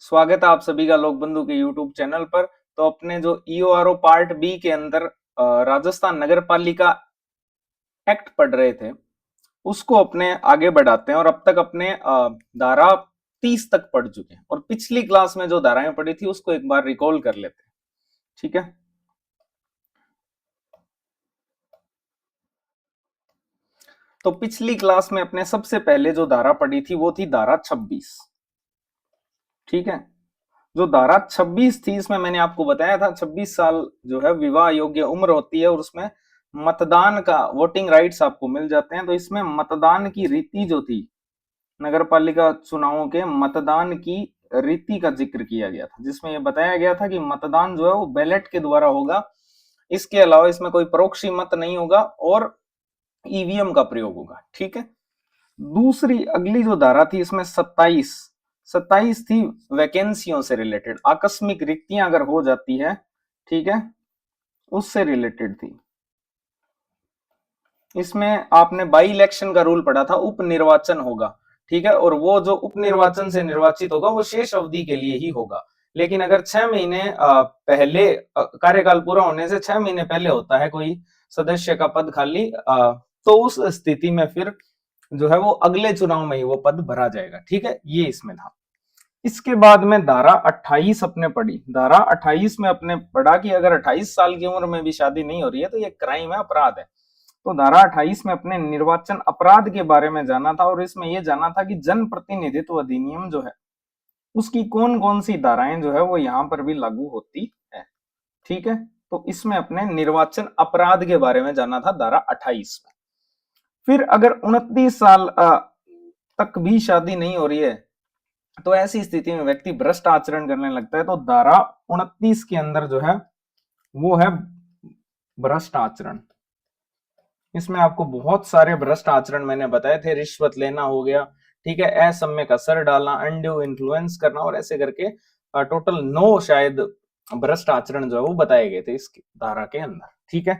स्वागत है आप सभी का लोक बंधु के यूट्यूब चैनल पर। तो अपने जो ईओआरओ पार्ट बी के अंदर राजस्थान नगर पालिका एक्ट पढ़ रहे थे, उसको अपने आगे बढ़ाते हैं और अब तक अपने धारा 30 तक पढ़ चुके हैं और पिछली क्लास में जो धाराएं पढ़ी थी उसको एक बार रिकॉल कर लेते हैं। ठीक है, तो पिछली क्लास में अपने सबसे पहले जो धारा पढ़ी थी वो थी धारा 26। ठीक है, जो धारा 26 थी इसमें मैंने आपको बताया था 26 साल जो है विवाह योग्य उम्र होती है और उसमें मतदान का वोटिंग राइट्स आपको मिल जाते हैं। तो इसमें मतदान की रीति जो थी, नगर पालिका चुनावों के मतदान की रीति का जिक्र किया गया था, जिसमें यह बताया गया था कि मतदान जो है वो बैलेट के द्वारा होगा। इसके अलावा इसमें कोई परोक्षी मत नहीं होगा और ईवीएम का प्रयोग होगा। ठीक है, दूसरी अगली जो धारा थी इसमें 27 थी वैकेंसियों से रिलेटेड, आकस्मिक रिक्तियां अगर हो जाती है, ठीक है, उससे रिलेटेड थी। इसमें आपने बाई इलेक्शन का रूल पढ़ा था, उप निर्वाचन होगा। ठीक है, और वो जो उप निर्वाचन से निर्वाचित होगा वो शेष अवधि के लिए ही होगा। लेकिन अगर 6 महीने पहले कार्यकाल पूरा होने से 6 महीने पहले होता है कोई सदस्य का पद खाली, तो उस स्थिति में फिर जो है वो अगले चुनाव में ही वो पद भरा जाएगा। ठीक है, ये इसमें था। इसके बाद में धारा 28 अपने पढ़ी। धारा 28 में अपने पढ़ा कि अगर 28 साल की उम्र में भी शादी नहीं हो रही है तो ये क्राइम है, अपराध है। तो धारा 28 में अपने निर्वाचन अपराध के बारे में जाना था और इसमें यह जाना था कि जन प्रतिनिधित्व अधिनियम जो है उसकी कौन कौन सी धाराएं जो है वो यहां पर भी लागू होती है। ठीक है, तो इसमें अपने निर्वाचन अपराध के बारे में जाना था धारा 28 में। फिर अगर 29 साल तक भी शादी नहीं हो रही है तो ऐसी स्थिति में व्यक्ति भ्रष्ट आचरण करने लगता है। तो धारा 29 के अंदर जो है वो है भ्रष्ट आचरण। इसमें आपको बहुत सारे भ्रष्ट आचरण मैंने बताए थे, रिश्वत लेना हो गया, ठीक है, असम्यक असर डालना, अनड्यू इन्फ्लुएंस करना, और ऐसे करके टोटल 9 शायद भ्रष्ट आचरण जो है वो बताए गए थे इस धारा के अंदर। ठीक है,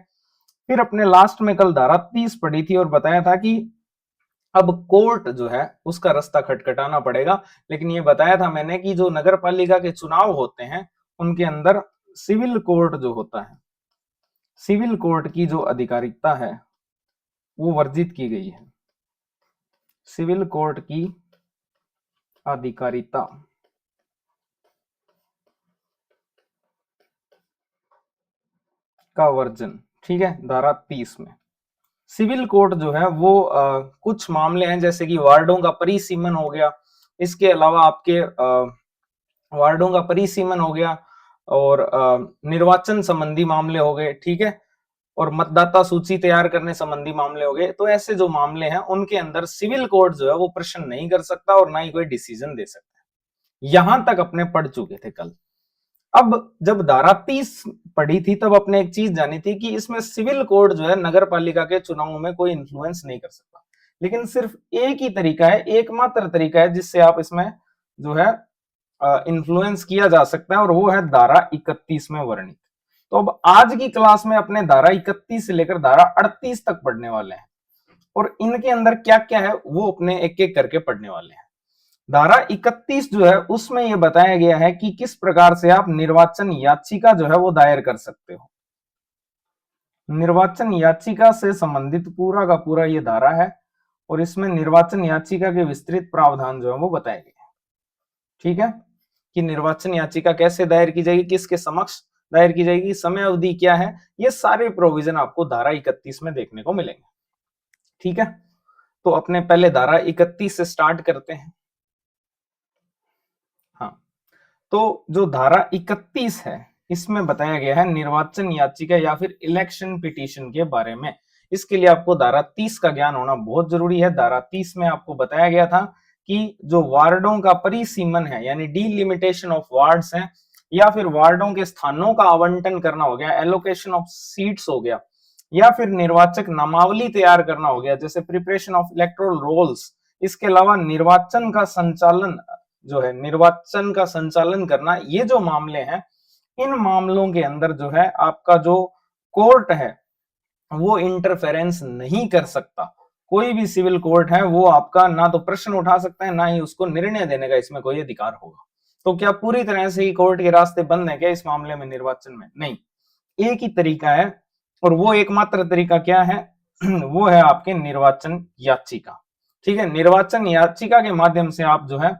फिर अपने लास्ट में कल धारा 30 पढ़ी थी और बताया था कि अब कोर्ट जो है उसका रास्ता खटखटाना पड़ेगा। लेकिन ये बताया था मैंने कि जो नगर पालिका के चुनाव होते हैं उनके अंदर सिविल कोर्ट जो होता है, सिविल कोर्ट की जो अधिकारिता है वो वर्जित की गई है। सिविल कोर्ट की अधिकारिता का वर्जन, ठीक है, धारा 30 में। सिविल कोर्ट जो है वो कुछ मामले हैं जैसे कि वार्डों का परिसीमन हो गया, इसके अलावा आपके वार्डों का परिसीमन हो गया और निर्वाचन संबंधी मामले हो गए, ठीक है, और मतदाता सूची तैयार करने संबंधी मामले हो गए। तो ऐसे जो मामले हैं उनके अंदर सिविल कोर्ट जो है वो प्रश्न नहीं कर सकता और ना ही कोई डिसीजन दे सकता है। यहां तक अपने पढ़ चुके थे कल। अब जब धारा 30 पढ़ी थी तब अपने एक चीज जानी थी कि इसमें सिविल कोड जो है नगर पालिका के चुनावों में कोई इन्फ्लुएंस नहीं कर सकता। लेकिन सिर्फ एक ही तरीका है, एकमात्र तरीका है जिससे आप इसमें जो है इन्फ्लुएंस किया जा सकता है और वो है धारा 31 में वर्णित। तो अब आज की क्लास में अपने धारा 31 से लेकर धारा 38 तक पढ़ने वाले हैं और इनके अंदर क्या क्या है वो अपने एक एक करके पढ़ने वाले हैं। धारा 31 जो है उसमें यह बताया गया है कि किस प्रकार से आप निर्वाचन याचिका जो है वो दायर कर सकते हो। निर्वाचन याचिका से संबंधित पूरा का पूरा ये धारा है और इसमें निर्वाचन याचिका के विस्तृत प्रावधान जो है वो बताए गए हैं। ठीक है, कि निर्वाचन याचिका कैसे दायर की जाएगी, किसके समक्ष दायर की जाएगी, समय अवधि क्या है, ये सारे प्रोविजन आपको धारा 31 में देखने को मिलेंगे। ठीक है, तो अपने पहले धारा 31 से स्टार्ट करते हैं। हाँ, तो जो धारा 31 है इसमें बताया गया है निर्वाचन याचिका या फिर इलेक्शन पिटीशन के बारे में। इसके लिए आपको धारा 30 का ज्ञान होना बहुत जरूरी है। धारा 30 में आपको बताया गया था कि जो वार्डों का परिसीमन है यानी डिलिमिटेशन ऑफ वार्ड्स है या फिर वार्डों के स्थानों का आवंटन करना हो गया, एलोकेशन ऑफ सीट्स हो गया, या फिर निर्वाचक नामावली तैयार करना हो गया जैसे प्रिपरेशन ऑफ इलेक्टोरल रोल्स। इसके अलावा निर्वाचन का संचालन जो है, निर्वाचन का संचालन करना, ये जो मामले हैं इन मामलों के अंदर जो है आपका जो कोर्ट है वो इंटरफेरेंस नहीं कर सकता। कोई भी सिविल कोर्ट है वो आपका ना तो प्रश्न उठा सकता है ना ही उसको निर्णय देने का इसमें कोई अधिकार होगा। तो क्या पूरी तरह से ही कोर्ट के रास्ते बंद है क्या इस मामले में, निर्वाचन में? नहीं, एक ही तरीका है, और वो एकमात्र तरीका क्या है? वो है आपके निर्वाचन याचिका। ठीक है, निर्वाचन याचिका के माध्यम से आप जो है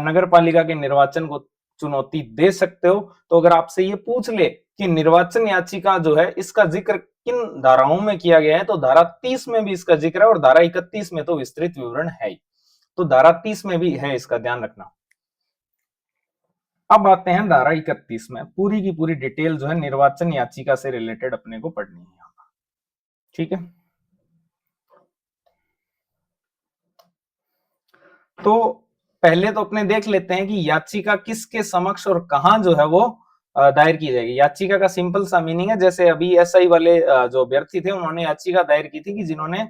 नगर पालिका के निर्वाचन को चुनौती दे सकते हो। तो अगर आपसे ये पूछ ले कि निर्वाचन याचिका जो है इसका जिक्र किन धाराओं में किया गया है, तो धारा 30 में भी इसका जिक्र है, और धारा 31 में तो विस्तृत विवरण है ही। तो धारा 30 में भी है, इसका ध्यान रखना। अब आते हैं धारा 31 में, पूरी की पूरी डिटेल जो है निर्वाचन याचिका से रिलेटेड अपने को पढ़नी है। ठीक है, तो पहले तो अपने देख लेते हैं कि याचिका किसके समक्ष और कहां जो है वो दायर की जाएगी। याचिका का सिंपल सा मीनिंग है, जैसे अभी एसआई वाले जो अभ्यर्थी थे उन्होंने याचिका दायर की थी कि जिन्होंने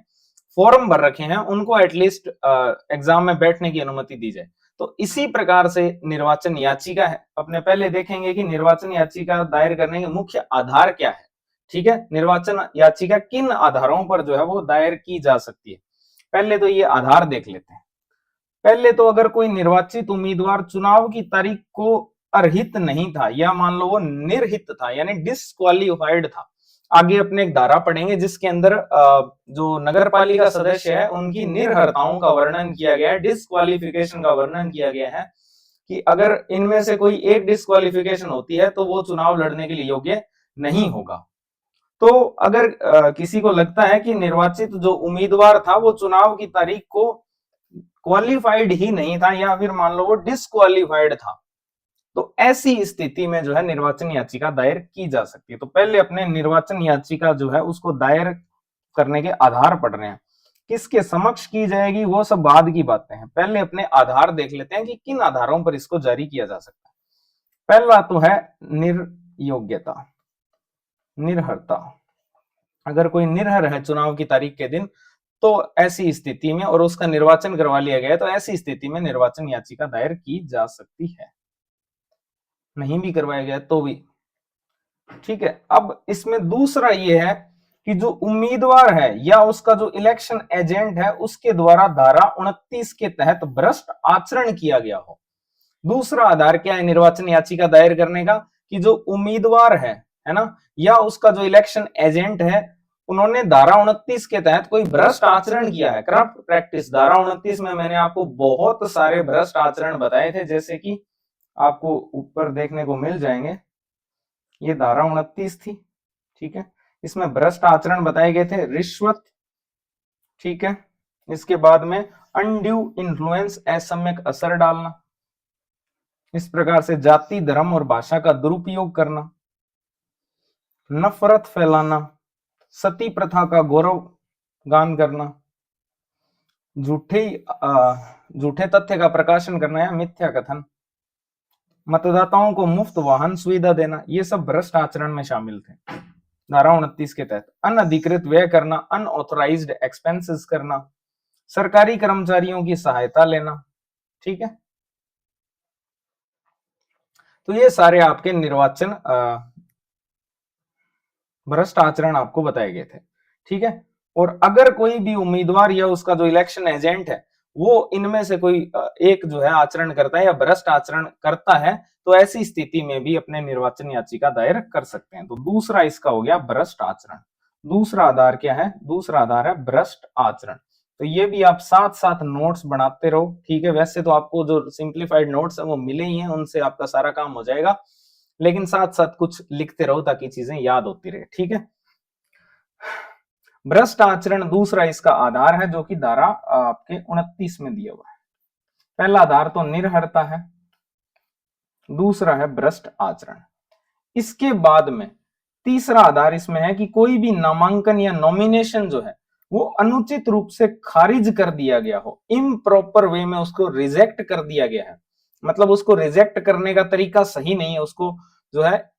फॉर्म भर रखे हैं उनको एटलीस्ट एग्जाम में बैठने की अनुमति दी जाए। तो इसी प्रकार से निर्वाचन याचिका है। अपने पहले देखेंगे कि निर्वाचन याचिका दायर करने के मुख्य आधार क्या है। ठीक है, निर्वाचन याचिका किन आधारों पर जो है वो दायर की जा सकती है, पहले तो ये आधार देख लेते हैं। पहले तो अगर कोई निर्वाचित उम्मीदवार चुनाव की तारीख को अर्हित नहीं था, या मान लो वो निर्हित था यानी डिस्क्वालीफाइड था। आगे अपने एक धारा पढ़ेंगे जिसके अंदर जो नगर पालिका सदस्य है उनकी निर्हरताओं का वर्णन किया गया है, डिस्क्वालिफिकेशन का वर्णन किया गया है कि अगर इनमें से कोई एक डिस्क्वालिफिकेशन होती है तो वो चुनाव लड़ने के लिए योग्य नहीं होगा। तो अगर किसी को लगता है कि निर्वाचित जो उम्मीदवार था वो चुनाव की तारीख को क्वालिफाइड ही नहीं था, या फिर मान लो वो डिसक्वालिफाइड था, तो ऐसी स्थिति में जो है निर्वाचन याचिका दायर की जा सकती है। तो पहले अपने निर्वाचन याचिका जो है उसको दायर करने के आधार पढ़ रहे हैं, किसके समक्ष की जाएगी वो सब बाद की बातें हैं। पहले अपने आधार देख लेते हैं कि किन आधारों पर इसको जारी किया जा सकता है। पहला तो है निर्योग्यता, निर्हरता। अगर कोई निर्हर है चुनाव की तारीख के दिन, तो ऐसी स्थिति में, और उसका निर्वाचन करवा लिया गया, तो ऐसी स्थिति में निर्वाचन याचिका दायर की जा सकती है। नहीं भी करवाया गया तो भी ठीक है। अब इसमें दूसरा ये है कि जो उम्मीदवार है या उसका जो इलेक्शन एजेंट है उसके द्वारा धारा 29 के तहत भ्रष्ट आचरण किया गया हो। दूसरा आधार क्या है निर्वाचन याचिका दायर करने का, कि जो उम्मीदवार है ना, या उसका जो इलेक्शन एजेंट है, उन्होंने धारा 29 के तहत कोई भ्रष्ट आचरण किया है, करप्ट प्रैक्टिस। धारा 29 में मैंने आपको बहुत सारे भ्रष्ट आचरण बताए थे, जैसे कि आपको ऊपर देखने को मिल जाएंगे, ये धारा 29 थी। ठीक है, इसमें भ्रष्ट आचरण बताए गए थे, रिश्वत, ठीक है, इसके बाद में अनड्यू इन्फ्लुएंस, असम्यक असर डालना, इस प्रकार से जाति धर्म और भाषा का दुरुपयोग करना, नफरत फैलाना, सती प्रथा का गौरव गान करना, झूठे तथ्य का प्रकाशन करना या मिथ्या कथन, मतदाताओं को मुफ्त वाहन सुविधा देना, ये सब भ्रष्ट आचरण में शामिल थे धारा 29 के तहत। अनधिकृत व्यय करना, अनऑथोराइज्ड एक्सपेंसेस करना, सरकारी कर्मचारियों की सहायता लेना। ठीक है, तो ये सारे आपके निर्वाचन भ्रष्ट आचरण आपको बताए गए थे। ठीक है, और अगर कोई भी उम्मीदवार या उसका जो इलेक्शन एजेंट है वो इनमें से कोई एक जो है आचरण करता है या भ्रष्ट आचरण करता है, तो ऐसी स्थिति में भी अपने निर्वाचन याचिका दायर कर सकते हैं। तो दूसरा इसका हो गया भ्रष्ट आचरण। दूसरा आधार क्या है? दूसरा आधार है भ्रष्ट आचरण। तो ये भी आप साथ साथ नोट्स बनाते रहो। ठीक है, वैसे तो आपको जो सिंप्लीफाइड नोट्स है वो मिले ही हैं, उनसे आपका सारा काम हो जाएगा, लेकिन साथ साथ कुछ लिखते रहो ताकि चीजें याद होती रहे। ठीक है, भ्रष्ट आचरण दूसरा इसका आधार है, जो कि धारा आपके 29 में दिया हुआ है। पहला आधार तो निर्हरता है, दूसरा है भ्रष्ट आचरण। इसके बाद में तीसरा आधार इसमें है कि कोई भी नामांकन या नॉमिनेशन जो है वो अनुचित रूप से खारिज कर दिया गया हो, इम्प्रॉपर वे में उसको रिजेक्ट कर दिया गया है, मतलब उसको रिजेक्ट करने का तरीका सही नहीं है, उसको जो है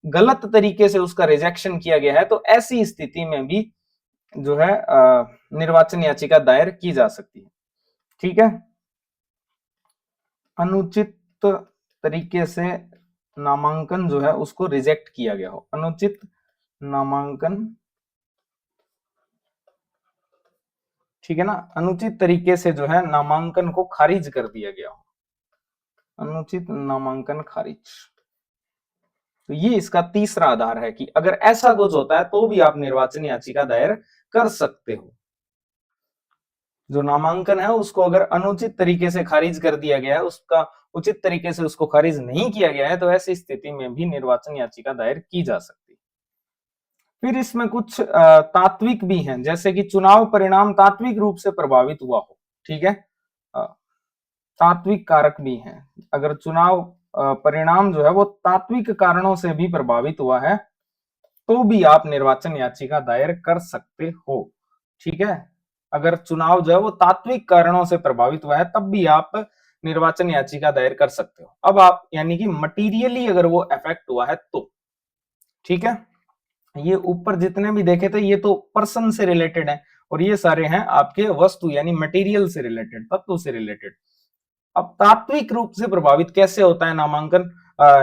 गलत तरीके से उसका रिजेक्शन किया गया है, तो ऐसी स्थिति में भी जो है निर्वाचन याचिका दायर की जा सकती है। ठीक है, अनुचित तरीके से नामांकन जो है उसको रिजेक्ट किया गया हो, अनुचित नामांकन, ठीक है ना, अनुचित तरीके से जो है नामांकन को खारिज कर दिया गया हो। अनुचित नामांकन खारिज। तो ये इसका तीसरा आधार है कि अगर ऐसा कुछ होता है तो भी आप निर्वाचन याचिका दायर कर सकते हो। जो नामांकन है उसको अगर अनुचित तरीके से खारिज कर दिया गया है, उसका उचित तरीके से उसको खारिज नहीं किया गया है, तो ऐसी स्थिति में भी निर्वाचन याचिका दायर की जा सकती है। फिर इसमें कुछ तात्विक भी हैं, जैसे कि चुनाव परिणाम तात्विक रूप से प्रभावित हुआ हो, ठीक है, तात्विक कारक भी हैं। अगर चुनाव परिणाम जो है वो तात्विक कारणों से भी प्रभावित हुआ है तो भी आप निर्वाचन याचिका दायर कर सकते हो, ठीक है। अगर चुनाव जो है वो तात्विक कारणों से प्रभावित हुआ है तब भी आप निर्वाचन याचिका दायर कर सकते हो। अब आप यानी कि मटीरियली अगर वो इफेक्ट हुआ है तो, ठीक है। ये ऊपर जितने भी देखे थे ये तो पर्सन से रिलेटेड है और ये सारे हैं आपके वस्तु यानी मटेरियल से रिलेटेड, तत्व से रिलेटेड। अब तात्विक रूप से प्रभावित कैसे होता है नामांकन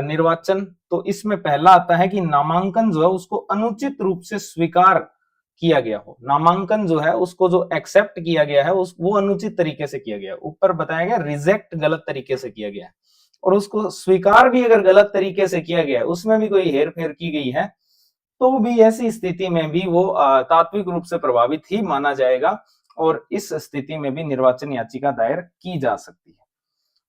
निर्वाचन, तो इसमें पहला आता है कि नामांकन जो है उसको अनुचित रूप से स्वीकार किया गया हो। नामांकन जो है उसको जो एक्सेप्ट किया गया है वो अनुचित तरीके से किया गया है। ऊपर बताया गया रिजेक्ट गलत तरीके से किया गया है, और उसको स्वीकार भी अगर गलत तरीके से किया गया है, उसमें भी कोई हेर फेर की गई है, तो भी ऐसी स्थिति में भी वो तात्विक रूप से प्रभावित ही माना जाएगा और इस स्थिति में भी निर्वाचन याचिका दायर की जा सकती है।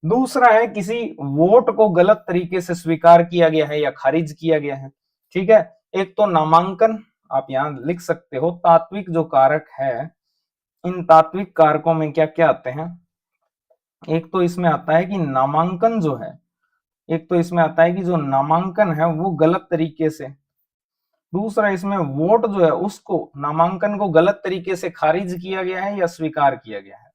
दूसरा है किसी वोट को गलत तरीके से स्वीकार किया गया है या खारिज किया गया है, ठीक है। एक तो नामांकन, आप यहां लिख सकते हो तात्विक जो कारक है, इन तात्विक कारकों में क्या क्या आते हैं। एक तो इसमें आता है कि नामांकन जो है, एक तो इसमें आता है कि जो नामांकन है वो गलत तरीके से, दूसरा इसमें वोट जो है उसको नामांकन को गलत तरीके से खारिज किया गया है या स्वीकार किया गया है,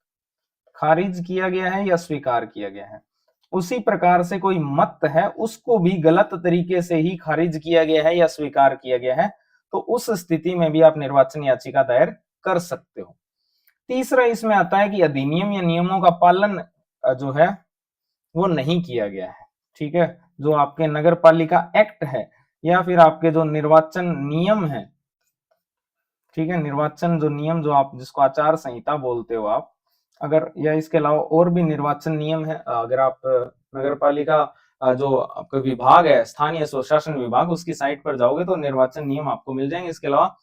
खारिज किया गया है या स्वीकार किया गया है। उसी प्रकार से कोई मत है उसको भी गलत तरीके से ही खारिज किया गया है या स्वीकार किया गया है, तो उस स्थिति में भी आप निर्वाचन याचिका दायर कर सकते हो। तीसरा इसमें आता है कि अधिनियम या नियमों का पालन जो है वो नहीं किया गया है, ठीक है। जो आपके नगर पालिका एक्ट है या फिर आपके जो निर्वाचन नियम है, ठीक है, निर्वाचन जो नियम जो आप जिसको आचार संहिता बोलते हो आप, अगर या इसके अलावा और भी निर्वाचन नियम है, अगर आप नगर पालिका जो आपका विभाग है स्थानीय स्वशासन विभाग उसकी साइट पर जाओगे तो निर्वाचन नियम आपको मिल जाएंगे। इसके अलावा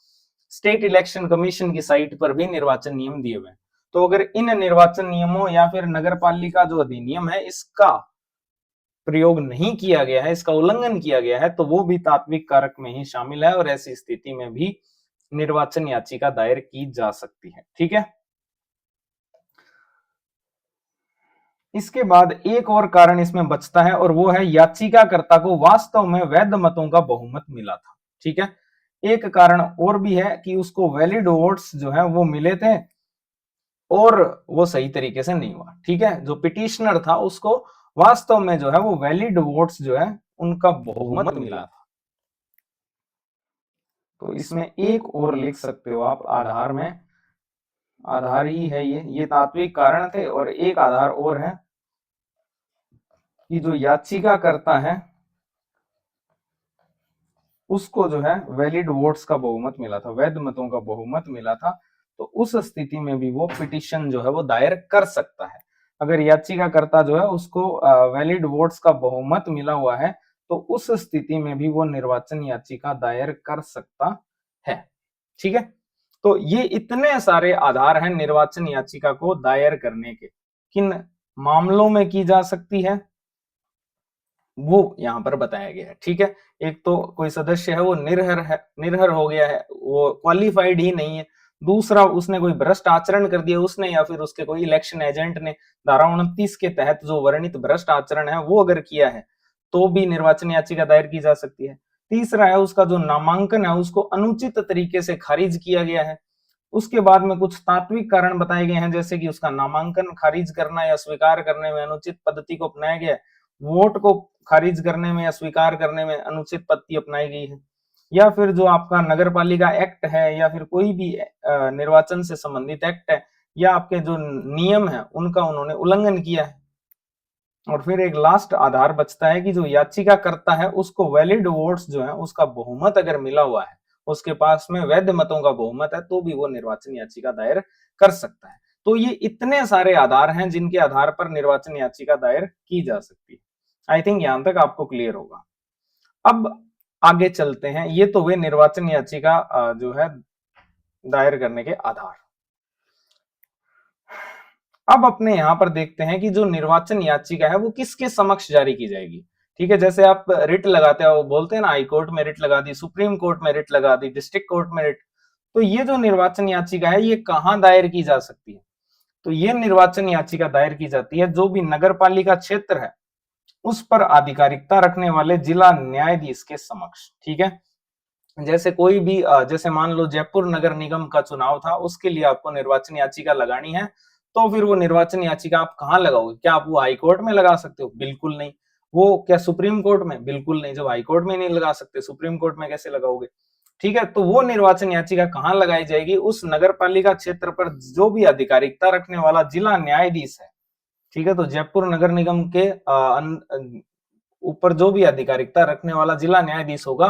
स्टेट इलेक्शन कमीशन की साइट पर भी निर्वाचन नियम दिए हुए हैं। तो अगर इन निर्वाचन नियमों या फिर नगर पालिका जो अधिनियम है इसका प्रयोग नहीं किया गया है, इसका उल्लंघन किया गया है, तो वो भी तात्विक कारक में ही शामिल है और ऐसी स्थिति में भी निर्वाचन याचिका दायर की जा सकती है, ठीक है। इसके बाद एक और कारण इसमें बचता है और वो है याचिकाकर्ता को वास्तव में वैध मतों का बहुमत मिला था, ठीक है। एक कारण और भी है कि उसको वैलिड वोट्स जो है वो मिले थे और वो सही तरीके से नहीं हुआ, ठीक है। जो पिटिशनर था उसको वास्तव में जो है वो वैलिड वोट्स जो है उनका बहुमत मिला था। तो इसमें एक और लिख सकते हो आप आधार में, आधार ही है ये तात्विक कारण थे और एक आधार और है कि जो याचिका करता है उसको जो है वैलिड वोट्स का बहुमत मिला था, वैध मतों का बहुमत मिला था, तो उस स्थिति में भी वो पिटिशन जो है वो दायर कर सकता है। अगर याचिकाकर्ता जो है उसको वैलिड वोट्स का बहुमत मिला हुआ है तो उस स्थिति में भी वो निर्वाचन याचिका दायर कर सकता है, ठीक है। तो ये इतने सारे आधार हैं निर्वाचन याचिका को दायर करने के। किन मामलों में की जा सकती है वो यहां पर बताया गया है, ठीक है। एक तो कोई सदस्य है वो निर्हर हो गया है, वो क्वालिफाइड ही नहीं है। दूसरा उसने कोई भ्रष्ट आचरण कर दिया उसने या फिर उसके कोई इलेक्शन एजेंट ने धारा 29 के तहत जो वर्णित भ्रष्ट आचरण है वो अगर किया है तो भी निर्वाचन याचिका दायर की जा सकती है। तीसरा है उसका जो नामांकन है उसको अनुचित तरीके से खारिज किया गया है। उसके बाद में कुछ तात्विक कारण बताए गए हैं, जैसे कि उसका नामांकन खारिज करना या स्वीकार करने में अनुचित पद्धति को अपनाया गया है, वोट को खारिज करने में या स्वीकार करने में अनुचित पद्धति अपनाई गई है, या फिर जो आपका नगर पालिका एक्ट है या फिर कोई भी निर्वाचन से संबंधित एक्ट है या आपके जो नियम है उनका उन्होंने उल्लंघन किया है। और फिर एक लास्ट आधार बचता है कि जो याचिका करता है उसको वैलिड वोट्स जो है उसका बहुमत अगर मिला हुआ है, उसके पास में वैध मतों का बहुमत है, तो भी वो निर्वाचन याचिका दायर कर सकता है। तो ये इतने सारे आधार हैं जिनके आधार पर निर्वाचन याचिका दायर की जा सकती है। आई थिंक यहां तक आपको क्लियर होगा। अब आगे चलते हैं, ये तो वे निर्वाचन याचिका जो है दायर करने के आधार। अब अपने यहां पर देखते हैं कि जो निर्वाचन याचिका है वो किसके समक्ष जारी की जाएगी। ठीक है, जैसे आप रिट लगाते हो, बोलते हैं ना हाई कोर्ट में रिट लगा दी, सुप्रीम कोर्ट में रिट लगा दी, डिस्ट्रिक्ट कोर्ट में रिट। तो ये जो निर्वाचन याचिका है ये कहां दायर की जा सकती है? तो ये निर्वाचन याचिका दायर की जाती है जो भी नगर पालिका क्षेत्र है उस पर आधिकारिकता रखने वाले जिला न्यायाधीश के समक्ष। ठीक है, जैसे कोई भी जैसे मान लो जयपुर नगर निगम का चुनाव था, उसके लिए आपको निर्वाचन याचिका लगानी है, तो फिर वो निर्वाचन याचिका आप कहां लगाओगे? क्या आप वो हाई कोर्ट में लगा सकते हो? बिल्कुल नहीं। वो क्या सुप्रीम कोर्ट में? बिल्कुल नहीं। जब हाई कोर्ट में नहीं लगा सकते, सुप्रीम कोर्ट में कैसे लगाओगे? ठीक है, तो वो निर्वाचन याचिका कहां लगाई जाएगी? उस नगर पालिका क्षेत्र पर जो भी आधिकारिकता रखने वाला जिला न्यायाधीश है। ठीक है, तो जयपुर नगर निगम के ऊपर जो भी आधिकारिकता रखने वाला जिला न्यायाधीश होगा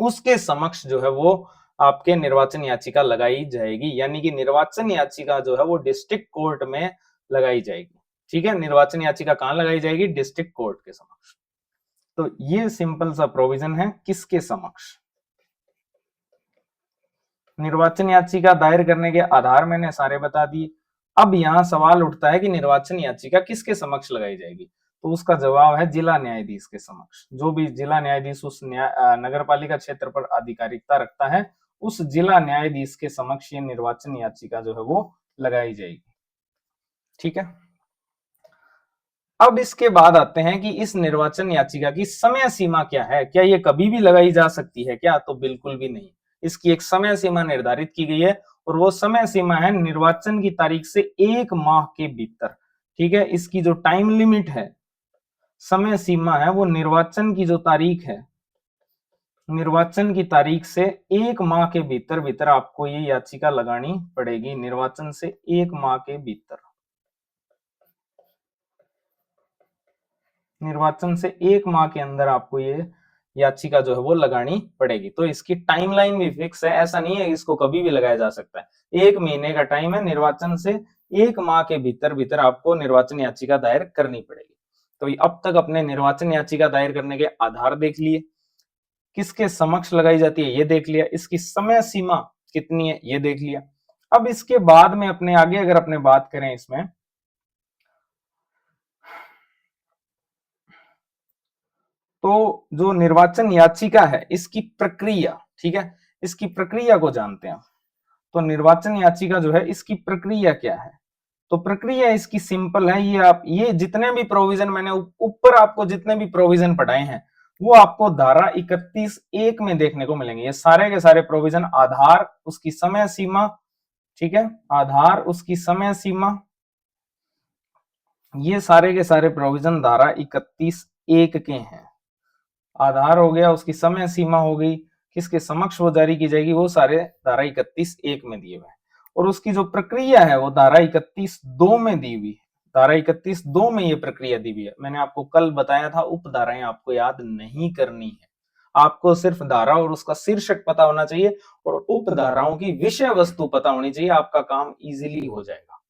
उसके समक्ष जो है वो आपके निर्वाचन याचिका लगाई जाएगी। यानी कि निर्वाचन याचिका जो है वो डिस्ट्रिक्ट कोर्ट में लगाई जाएगी। ठीक है, निर्वाचन याचिका कहां लगाई जाएगी? डिस्ट्रिक्ट कोर्ट के समक्ष। तो ये सिंपल सा प्रोविजन है किसके समक्ष। निर्वाचन याचिका दायर करने के आधार मैंने सारे बता दिए। अब यहां सवाल उठता है कि निर्वाचन याचिका किसके समक्ष लगाई जाएगी? तो उसका जवाब है जिला न्यायाधीश के समक्ष। जो भी जिला न्यायाधीश उस नगर पालिका क्षेत्र पर आधिकारिकता रखता है, उस जिला न्यायाधीश के समक्ष ये निर्वाचन याचिका जो है वो लगाई जाएगी। ठीक है, अब इसके बाद आते हैं कि इस निर्वाचन याचिका की समय सीमा क्या है? क्या ये कभी भी लगाई जा सकती है क्या? तो बिल्कुल भी नहीं। इसकी एक समय सीमा निर्धारित की गई है और वो समय सीमा है निर्वाचन की तारीख से 1 माह के भीतर। ठीक है, इसकी जो टाइम लिमिट है, समय सीमा है, वो निर्वाचन की जो तारीख है, निर्वाचन की तारीख से 1 माह के भीतर भीतर आपको ये याचिका लगानी पड़ेगी। निर्वाचन से 1 माह के भीतर, निर्वाचन से 1 माह के अंदर आपको ये याचिका जो है वो लगानी पड़ेगी। तो इसकी टाइमलाइन भी फिक्स है, ऐसा नहीं है इसको कभी भी लगाया जा सकता है। 1 महीने का टाइम है, निर्वाचन से 1 माह के भीतर भीतर आपको निर्वाचन याचिका दायर करनी पड़ेगी। तो अब तक अपने निर्वाचन याचिका दायर करने के आधार देख लिए, किसके समक्ष लगाई जाती है ये देख लिया, इसकी समय सीमा कितनी है ये देख लिया। अब इसके बाद में अपने आगे अगर अपने बात करें इसमें, तो जो निर्वाचन याचिका है इसकी प्रक्रिया, ठीक है, इसकी प्रक्रिया को जानते हैं। तो निर्वाचन याचिका जो है इसकी प्रक्रिया क्या है? तो प्रक्रिया इसकी सिंपल है। ये जितने भी प्रोविजन मैंने ऊपर आपको जितने भी प्रोविजन पढ़ाए हैं वो आपको धारा 31(1) में देखने को मिलेंगे। ये सारे के सारे प्रोविजन, आधार, उसकी समय सीमा, ठीक है, आधार, उसकी समय सीमा, ये सारे के सारे प्रोविजन धारा 31(1) के हैं। आधार हो गया, उसकी समय सीमा हो गई, किसके समक्ष वो जारी की जाएगी, वो सारे धारा 31(1) में दिए हुए हैं। और उसकी जो प्रक्रिया है वो धारा 31(2) में दी हुई है। धारा 31(2) में ये प्रक्रिया दी हुई है। मैंने आपको कल बताया था उपधाराएं आपको याद नहीं करनी है, आपको सिर्फ धारा और उसका शीर्षक पता होना चाहिए और उपधाराओं की विषय वस्तु पता होनी चाहिए, आपका काम इजीली हो जाएगा।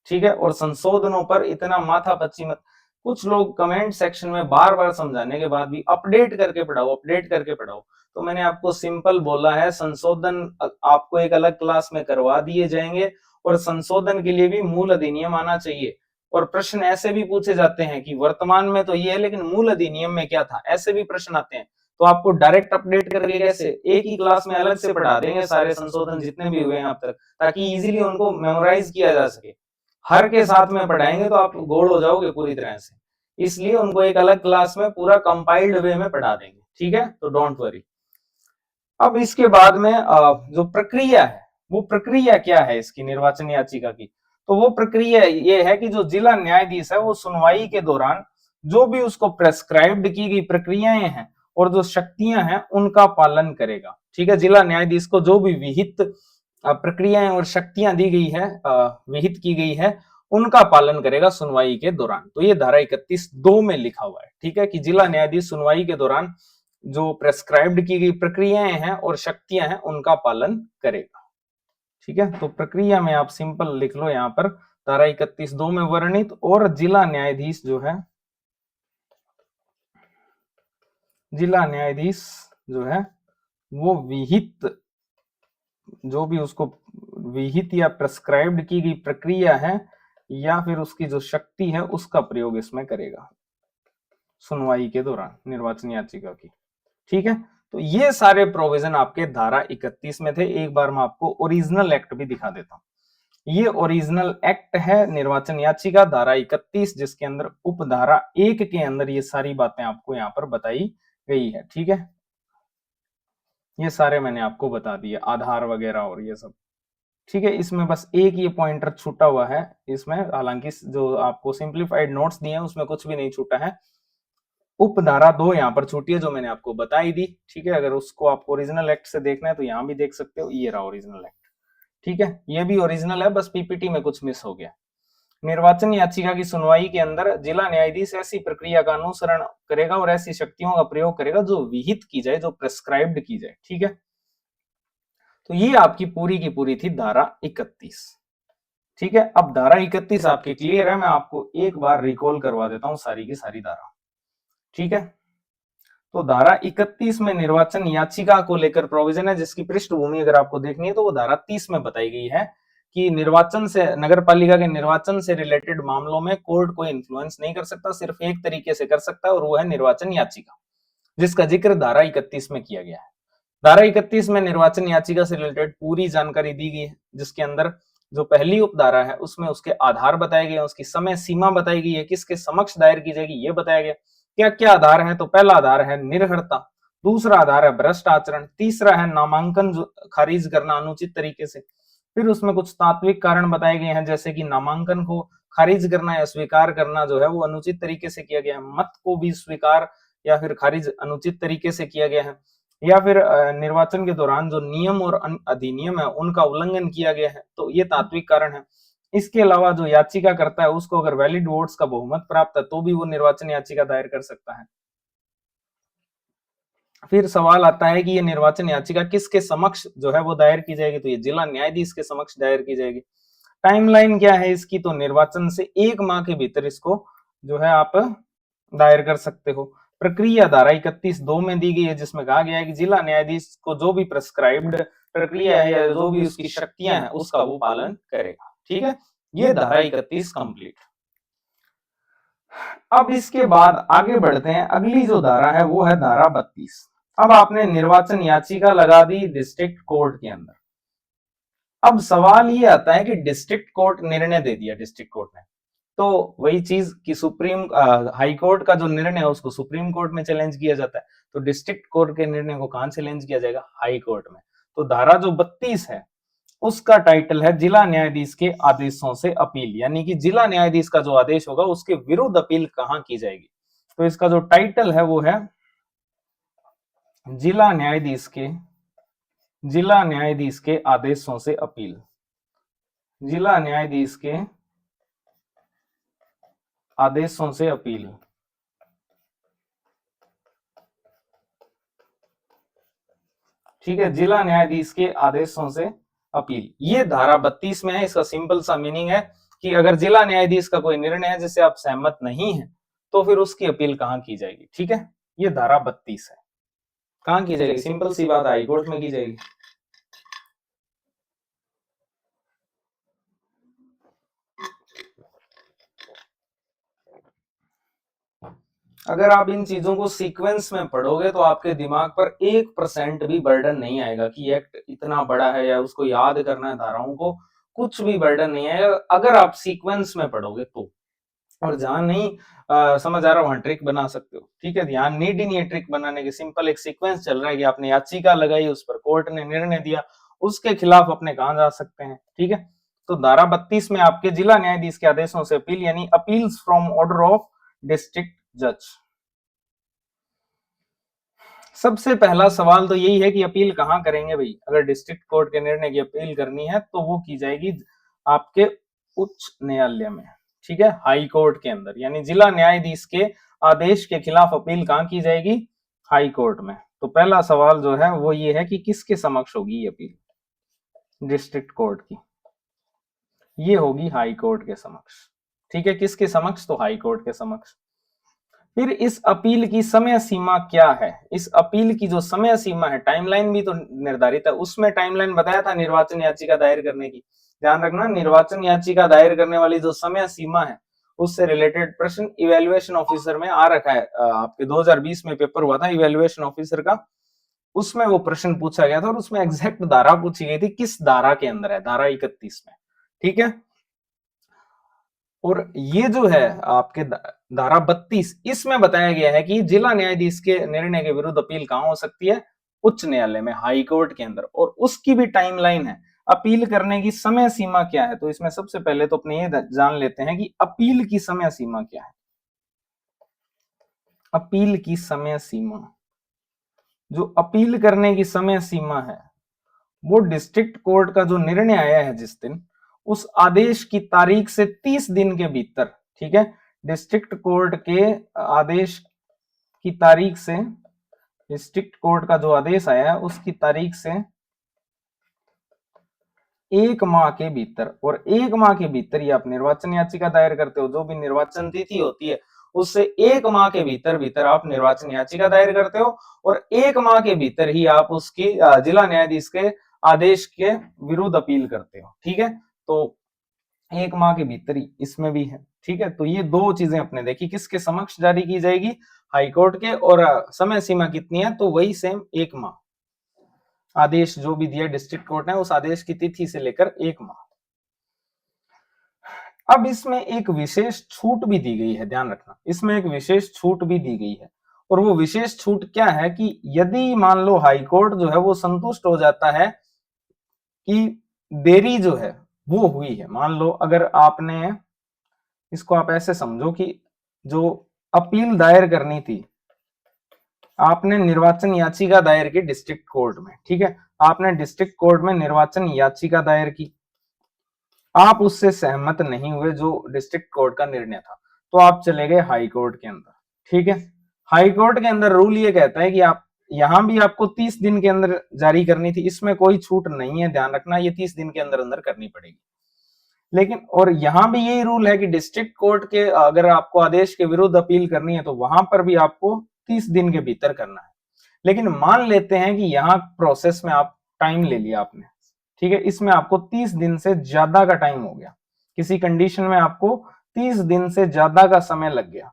ठीक है, और संशोधनों पर इतना माथापच्ची मत। कुछ लोग कमेंट सेक्शन में बार बार समझाने के बाद भी अपडेट करके पढ़ाओ, अपडेट करके पढ़ाओ। तो मैंने आपको सिंपल बोला है, संशोधन आपको एक अलग क्लास में करवा दिए जाएंगे और संशोधन के लिए भी मूल अधिनियम आना चाहिए। और प्रश्न ऐसे भी पूछे जाते हैं कि वर्तमान में तो ये है लेकिन मूल अधिनियम में क्या था, ऐसे भी प्रश्न आते हैं। तो आपको डायरेक्ट अपडेट करके कैसे, एक ही क्लास में अलग से पढ़ा देंगे सारे संशोधन जितने भी हुए हैं अब तक, ताकि इजीली उनको मेमोराइज किया जा सके। हर के साथ में पढ़ाएंगे तो आप गोल हो जाओगे पूरी तरह से, इसलिए उनको एक अलग क्लास में पूरा कंपाइल्ड वे में पढ़ा देंगे। ठीक है, तो डोंट वरी। अब इसके बाद में जो प्रक्रिया है, वो प्रक्रिया क्या है इसकी निर्वाचन याचिका की? तो वो प्रक्रिया ये है कि जो जिला न्यायाधीश है वो सुनवाई के दौरान जो भी उसको प्रेस्क्राइब्ड की गई प्रक्रियाएं हैं और जो शक्तियां हैं उनका पालन करेगा। ठीक है, जिला न्यायाधीश को जो भी विहित प्रक्रियाएं और शक्तियां दी गई है, विहित की गई है, उनका पालन करेगा सुनवाई के दौरान। तो ये धारा 31(2) में लिखा हुआ है। ठीक है, कि जिला न्यायाधीश सुनवाई के दौरान जो प्रेस्क्राइब्ड की गई प्रक्रियाएं हैं और शक्तियां हैं उनका पालन करेगा। ठीक है, तो प्रक्रिया में आप सिंपल लिख लो यहाँ पर धारा 31(2) में वर्णित और जिला न्यायाधीश जो है, जिला न्यायाधीश जो है वो विहित, जो भी उसको विहित या प्रेस्क्राइब्ड की गई प्रक्रिया है या फिर उसकी जो शक्ति है उसका प्रयोग इसमें करेगा सुनवाई के दौरान निर्वाचन याचिका की। ठीक है, तो ये सारे प्रोविजन आपके धारा 31 में थे। एक बार मैं आपको ओरिजिनल एक्ट भी दिखा देता हूं। ये ओरिजिनल एक्ट है निर्वाचन याचिका धारा 31, जिसके अंदर उपधारा 1 के अंदर ये सारी बातें आपको यहाँ पर बताई गई है। ठीक है, ये सारे मैंने आपको बता दिए, आधार वगैरह और ये सब। ठीक है, इसमें बस एक ये पॉइंटर छूटा हुआ है इसमें, हालांकि जो आपको सिंप्लीफाइड नोट्स दिए हैं उसमें कुछ भी नहीं छूटा है। उपधारा 2 यहाँ पर छूटी है जो मैंने आपको बताई दी। ठीक है, अगर उसको आपको ओरिजिनल एक्ट से देखना है तो यहाँ भी देख सकते हो, ये रहा ओरिजिनल एक्ट। ठीक है, ये भी ओरिजिनल है, बस पीपीटी में कुछ मिस हो गया। निर्वाचन याचिका की सुनवाई के अंदर जिला न्यायाधीश ऐसी प्रक्रिया का अनुसरण करेगा और ऐसी शक्तियों का प्रयोग करेगा जो विहित की जाए, जो प्रेस्क्राइब्ड की जाए। ठीक है, तो ये आपकी पूरी की पूरी थी धारा 31। ठीक है, अब धारा 31 आपकी क्लियर है, मैं आपको एक बार रिकॉल करवा देता हूं सारी की सारी धारा। ठीक है, तो धारा 31 में निर्वाचन याचिका को लेकर प्रोविजन है, जिसकी पृष्ठभूमि अगर आपको देखनी है तो वो धारा 30 में बताई गई है कि निर्वाचन से, नगर पालिका के निर्वाचन से रिलेटेड मामलों में कोर्ट कोई इन्फ्लुएंस नहीं कर सकता, सिर्फ एक तरीके से कर सकता है और वो है निर्वाचन याचिका, जिसका जिक्र धारा 31 में किया गया है। धारा 31 में निर्वाचन याचिका से रिलेटेड पूरी जानकारी दी गई है, जिसके अंदर जो पहली उपधारा है उसमें उसके आधार बताए गए, उसकी समय सीमा बताई गई है, किसके समक्ष दायर की जाएगी ये बताया गया। क्या क्या आधार है, तो पहला आधार है निर्हरता, दूसरा आधार है भ्रष्ट आचरण, तीसरा है नामांकन खारिज करना अनुचित तरीके से। फिर उसमें कुछ तात्विक कारण बताए गए हैं, जैसे कि नामांकन को खारिज करना या स्वीकार करना जो है वो अनुचित तरीके से किया गया है, मत को भी स्वीकार या फिर खारिज अनुचित तरीके से किया गया है, या फिर निर्वाचन के दौरान जो नियम और अधिनियम है उनका उल्लंघन किया गया है, तो ये तात्विक कारण है। इसके अलावा जो याचिका करता है उसको अगर वैलिड वोट्स का बहुमत प्राप्त है तो भी वो निर्वाचन याचिका दायर कर सकता है। फिर सवाल आता है कि ये निर्वाचन याचिका किसके समक्ष जो है वो दायर की जाएगी, तो ये जिला न्यायाधीश के समक्ष दायर की जाएगी। टाइमलाइन क्या है इसकी, तो निर्वाचन से 1 माह के भीतर इसको जो है आप दायर कर सकते हो। प्रक्रिया धारा 31(2) में दी गई है, जिसमें कहा गया है कि जिला न्यायाधीश को जो भी प्रेस्क्राइब्ड प्रक्रिया है या जो भी उसकी शक्तियां हैं उसका वो पालन करेगा। ठीक है, ये धारा 31 कंप्लीट। अब इसके बाद आगे बढ़ते हैं, अगली जो धारा है वो है धारा 32। अब आपने निर्वाचन याचिका लगा दी डिस्ट्रिक्ट कोर्ट के अंदर। अब सवाल ये आता है कि डिस्ट्रिक्ट कोर्ट निर्णय दे दिया डिस्ट्रिक्ट कोर्ट ने, तो वही चीज कि सुप्रीम हाई कोर्ट का जो निर्णय है उसको सुप्रीम कोर्ट में चैलेंज किया जाता है, तो डिस्ट्रिक्ट कोर्ट के निर्णय को कहां चैलेंज किया जाएगा, हाई कोर्ट में। तो धारा जो 32 है उसका टाइटल है जिला न्यायाधीश के आदेशों से अपील, यानी कि जिला न्यायाधीश का जो आदेश होगा उसके विरुद्ध अपील कहां की जाएगी। तो इसका जो टाइटल है वो है जिला न्यायाधीश के आदेशों से अपील, जिला न्यायाधीश के आदेशों से अपील। ठीक है, जिला न्यायाधीश के आदेशों से अपील, ये धारा 32 में है। इसका सिंपल सा मीनिंग है कि अगर जिला न्यायाधीश का कोई निर्णय है जिससे आप सहमत नहीं है तो फिर उसकी अपील कहां की जाएगी। ठीक है, ये धारा 32 है, कहां की जाएगी, सिंपल सी बात, हाई कोर्ट में की जाएगी। अगर आप इन चीजों को सीक्वेंस में पढ़ोगे तो आपके दिमाग पर 1% भी बर्डन नहीं आएगा कि एक्ट इतना बड़ा है या उसको याद करना है धाराओं को, कुछ भी बर्डन नहीं आएगा अगर आप सीक्वेंस में पढ़ोगे तो। और जहां नहीं समझ आ रहा वहां ट्रिक बना सकते हो। ठीक है, ध्यान नीड ही नहीं है ट्रिक बनाने की, सिंपल एक सीक्वेंस चल रहा है कि आपने याचिका लगाई, उस पर कोर्ट ने निर्णय दिया, उसके खिलाफ अपने कहां जा सकते हैं। ठीक है, तो धारा 32 में आपके जिला न्यायाधीश के आदेशों से अपील, यानी appeals from order of district जज। सबसे पहला सवाल तो यही है कि अपील कहां करेंगे भाई, अगर डिस्ट्रिक्ट कोर्ट के निर्णय की अपील करनी है तो वो की जाएगी आपके उच्च न्यायालय में। ठीक है, हाई कोर्ट के अंदर, यानी जिला न्यायाधीश के आदेश के खिलाफ अपील कहां की जाएगी, हाई कोर्ट में। तो पहला सवाल जो है वो ये है कि किसके समक्ष होगी ये अपील, डिस्ट्रिक्ट कोर्ट की, ये होगी हाई कोर्ट के समक्ष। ठीक है, किसके समक्ष? तो हाई कोर्ट के समक्ष। फिर इस अपील की समय सीमा क्या है? इस अपील की जो समय सीमा है, टाइमलाइन भी तो निर्धारित है, उसमें टाइमलाइन बताया था निर्वाचन याचिका दायर करने की। ध्यान रखना, निर्वाचन याचिका दायर करने वाली जो समय सीमा है उससे रिलेटेड प्रश्न इवेल्युएशन ऑफिसर में आ रखा है। आपके 2020 में पेपर हुआ था इवेल्युएशन ऑफिसर का, उसमें वो प्रश्न पूछा गया था और उसमें एग्जैक्ट धारा पूछी गई थी, किस धारा के अंदर है, धारा 31 में। ठीक है, और ये जो है आपके धारा 32, इसमें बताया गया है कि जिला न्यायाधीश के निर्णय के विरुद्ध अपील कहां हो सकती है? उच्च न्यायालय में, हाई कोर्ट के अंदर, और उसकी भी टाइमलाइन है। अपील करने की समय सीमा क्या है? तो इसमें सबसे पहले तो अपने ये जान लेते हैं कि अपील की समय सीमा क्या है। अपील की समय सीमा, जो अपील करने की समय सीमा है वो डिस्ट्रिक्ट कोर्ट का जो निर्णय आया है जिस दिन, उस आदेश की तारीख से 30 दिन के भीतर, ठीक है, डिस्ट्रिक्ट कोर्ट के आदेश की तारीख से, डिस्ट्रिक्ट कोर्ट का जो आदेश आया है उसकी तारीख से 1 माह के भीतर, और 1 माह के भीतर ही आप निर्वाचन याचिका दायर करते हो। जो भी निर्वाचन तिथि होती है उससे 1 माह के भीतर भीतर आप निर्वाचन याचिका दायर करते हो, और 1 माह के भीतर ही आप उसकी जिला न्यायाधीश के आदेश के विरुद्ध अपील करते हो। ठीक है, तो 1 माह के भीतर ही इसमें भी है। ठीक है, तो ये दो चीजें अपने देखी, किसके समक्ष जारी की जाएगी? हाईकोर्ट के, और समय सीमा कितनी है? तो वही सेम 1 माह। आदेश जो भी दिया डिस्ट्रिक्ट कोर्ट ने उस आदेश की तिथि से लेकर 1 माह। अब इसमें एक विशेष छूट भी दी गई है, ध्यान रखना, इसमें एक विशेष छूट भी दी गई है, और वो विशेष छूट क्या है कि यदि मान लो हाईकोर्ट जो है वो संतुष्ट हो जाता है कि देरी जो है वो हुई है, मान लो अगर आपने, इसको आप ऐसे समझो कि जो अपील दायर करनी थी, आपने निर्वाचन याचिका दायर की डिस्ट्रिक्ट कोर्ट में, ठीक है, आपने डिस्ट्रिक्ट कोर्ट में निर्वाचन याचिका दायर की, आप उससे सहमत नहीं हुए जो डिस्ट्रिक्ट कोर्ट का निर्णय था, तो आप चले गए हाई कोर्ट के अंदर। ठीक है, हाई कोर्ट के अंदर रूल ये कहता है कि आप यहां भी आपको 30 दिन के अंदर जारी करनी थी, इसमें कोई छूट नहीं है, ध्यान रखना, ये 30 दिन के अंदर अंदर करनी पड़ेगी। लेकिन और यहां भी यही रूल है कि डिस्ट्रिक्ट कोर्ट के अगर आपको आदेश के विरुद्ध अपील करनी है तो वहां पर भी आपको 30 दिन के भीतर करना है। लेकिन मान लेते हैं कि यहाँ प्रोसेस में आप टाइम ले लिया आपने, ठीक है, इसमें आपको 30 दिन से ज्यादा का टाइम हो गया, किसी कंडीशन में आपको 30 दिन से ज्यादा का समय लग गया,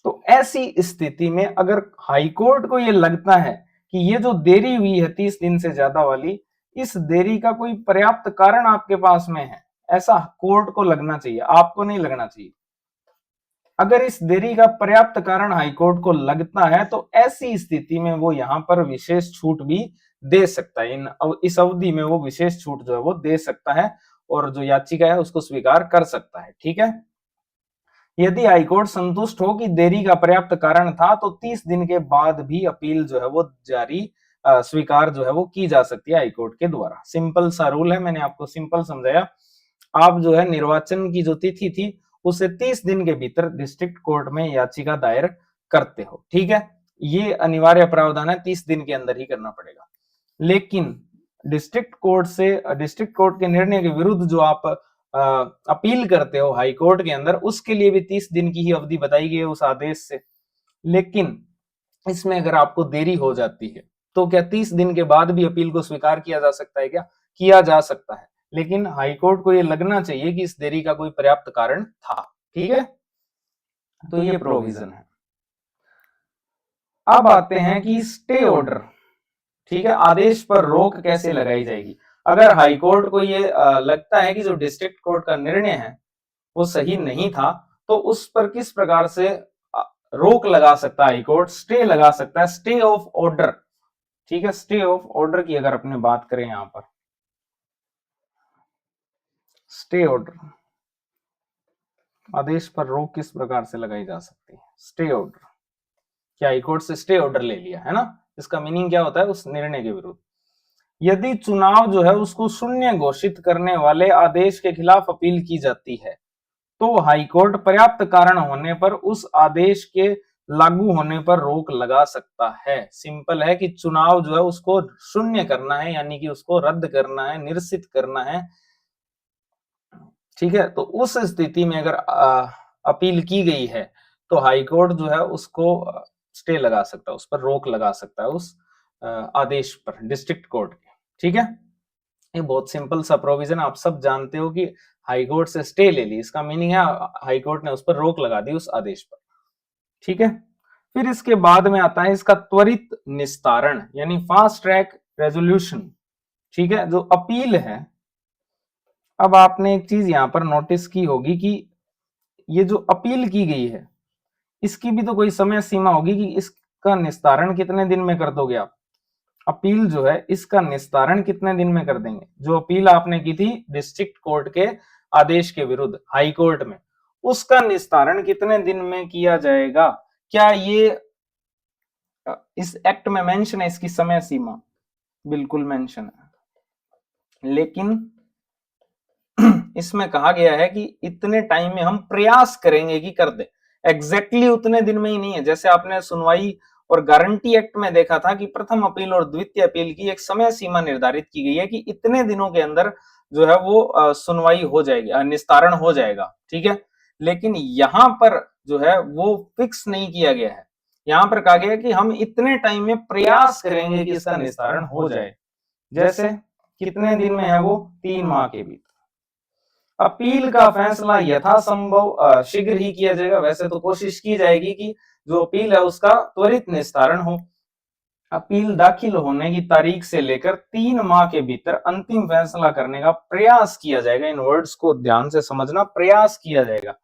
तो ऐसी स्थिति में अगर हाईकोर्ट को ये लगता है कि ये जो देरी हुई है 30 दिन से ज्यादा वाली, इस देरी का कोई पर्याप्त कारण आपके पास में है, ऐसा कोर्ट को लगना चाहिए, आपको नहीं लगना चाहिए। अगर इस देरी का पर्याप्त कारण हाईकोर्ट को लगता है तो ऐसी स्थिति में वो यहां पर विशेष छूट भी दे सकता है, इस अवधि में वो विशेष छूट जो है वो दे सकता है, और जो याचिका है उसको स्वीकार कर सकता है। ठीक है, यदि हाईकोर्ट संतुष्ट हो कि देरी का पर्याप्त कारण था तो 30 दिन के बाद भी अपील जो है वो जारी स्वीकार जो है वो की जा सकती है हाईकोर्ट के द्वारा। सिंपल सा रूल है, मैंने आपको सिंपल समझाया। आप जो है निर्वाचन की जो तिथि थी उसे 30 दिन के भीतर डिस्ट्रिक्ट कोर्ट में याचिका दायर करते हो। ठीक है, ये अनिवार्य प्रावधान है, 30 दिन के अंदर ही करना पड़ेगा। लेकिन डिस्ट्रिक्ट कोर्ट के निर्णय के विरुद्ध जो आप अपील करते हो हाई कोर्ट के अंदर, उसके लिए भी 30 दिन की ही अवधि बताई गई है उस आदेश से। लेकिन इसमें अगर आपको देरी हो जाती है तो क्या 30 दिन के बाद भी अपील को स्वीकार किया जा सकता है? क्या किया जा सकता है, लेकिन हाईकोर्ट को यह लगना चाहिए कि इस देरी का कोई पर्याप्त कारण था। ठीक है, तो ये प्रोविजन है। अब आते हैं कि स्टे ऑर्डर, ठीक है, आदेश पर रोक कैसे लगाई जाएगी? अगर हाईकोर्ट को ये लगता है कि जो डिस्ट्रिक्ट कोर्ट का निर्णय है वो सही नहीं था, तो उस पर किस प्रकार से रोक लगा सकता है हाईकोर्ट? स्टे लगा सकता है, स्टे ऑफ ऑर्डर। ठीक है, स्टे ऑफ ऑर्डर की अगर अपने बात करें यहां पर, स्टे ऑर्डर, आदेश पर रोक किस प्रकार से लगाई जा सकती है? स्टे ऑर्डर, क्या हाईकोर्ट से स्टे ऑर्डर ले लिया है ना, इसका मीनिंग क्या होता है? उस निर्णय के विरुद्ध यदि चुनाव जो है उसको शून्य घोषित करने वाले आदेश के खिलाफ अपील की जाती है तो हाईकोर्ट पर्याप्त कारण होने पर उस आदेश के लागू होने पर रोक लगा सकता है। सिंपल है कि चुनाव जो है उसको शून्य करना है, यानी कि उसको रद्द करना है, निरसित करना है। ठीक है, तो उस स्थिति में अगर अपील की गई है तो हाईकोर्ट जो है उसको स्टे लगा सकता है, उस पर रोक लगा सकता है, उस आदेश पर, डिस्ट्रिक्ट कोर्ट के। ठीक है, ये बहुत सिंपल सा प्रोविजन, आप सब जानते हो कि हाईकोर्ट से स्टे ले ली, इसका मीनिंग है हाईकोर्ट ने उस पर रोक लगा दी, उस आदेश पर। ठीक है, फिर इसके बाद में आता है इसका त्वरित निस्तारण, यानी फास्ट ट्रैक रेजोल्यूशन। ठीक है, जो अपील है, अब आपने एक चीज यहां पर नोटिस की होगी कि ये जो अपील की गई है इसकी भी तो कोई समय सीमा होगी कि इसका निस्तारण कितने दिन में कर दोगे आप। अपील जो है इसका निस्तारण कितने दिन में कर देंगे। जो अपील आपने की थी डिस्ट्रिक्ट कोर्ट के आदेश के विरुद्ध हाई कोर्ट में, उसका निस्तारण कितने दिन में किया जाएगा? क्या ये इस एक्ट में मेंशन है इसकी समय सीमा? बिल्कुल मेंशन है, लेकिन इसमें कहा गया है कि इतने टाइम में हम प्रयास करेंगे कि कर दे। एग्जैक्टली उतने दिन में ही नहीं है, जैसे आपने सुनवाई और गारंटी एक्ट में देखा था कि प्रथम अपील और द्वितीय अपील की एक समय सीमा निर्धारित की गई है कि इतने दिनों के अंदर जो है वो सुनवाई हो जाएगी, निस्तारण हो जाएगा। ठीक है, लेकिन यहां पर जो है वो फिक्स नहीं किया गया है। यहां पर कहा गया है कि हम इतने टाइम में प्रयास करेंगे कि इसका निस्तारण हो जाए। जैसे कितने दिन में है वो? 3 माह के भीतर। अपील का फैसला यथासंभव शीघ्र ही किया जाएगा। वैसे तो कोशिश की जाएगी कि जो अपील है उसका त्वरित निस्तारण हो। अपील दाखिल होने की तारीख से लेकर 3 माह के भीतर अंतिम फैसला करने का प्रयास किया जाएगा। इन वर्ड्स को ध्यान से समझना, प्रयास किया जाएगा।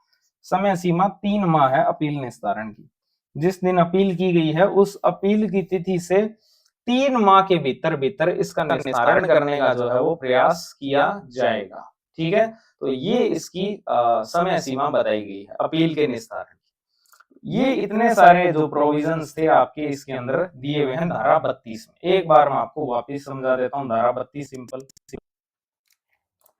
समय सीमा 3 माह है अपील निस्तारण की। जिस दिन अपील की गई है उस अपील की तिथि से 3 माह के भीतर भीतर इसका निस्तारण करने का जो है वो प्रयास किया जाएगा। ठीक है, तो ये इसकी समय सीमा बताई गई है अपील के निस्तारण। ये इतने सारे जो प्रोविजंस थे आपके इसके अंदर दिए हुए हैं धारा 32 में। एक बार मैं आपको वापस समझा देता हूं धारा 32 सिंपल।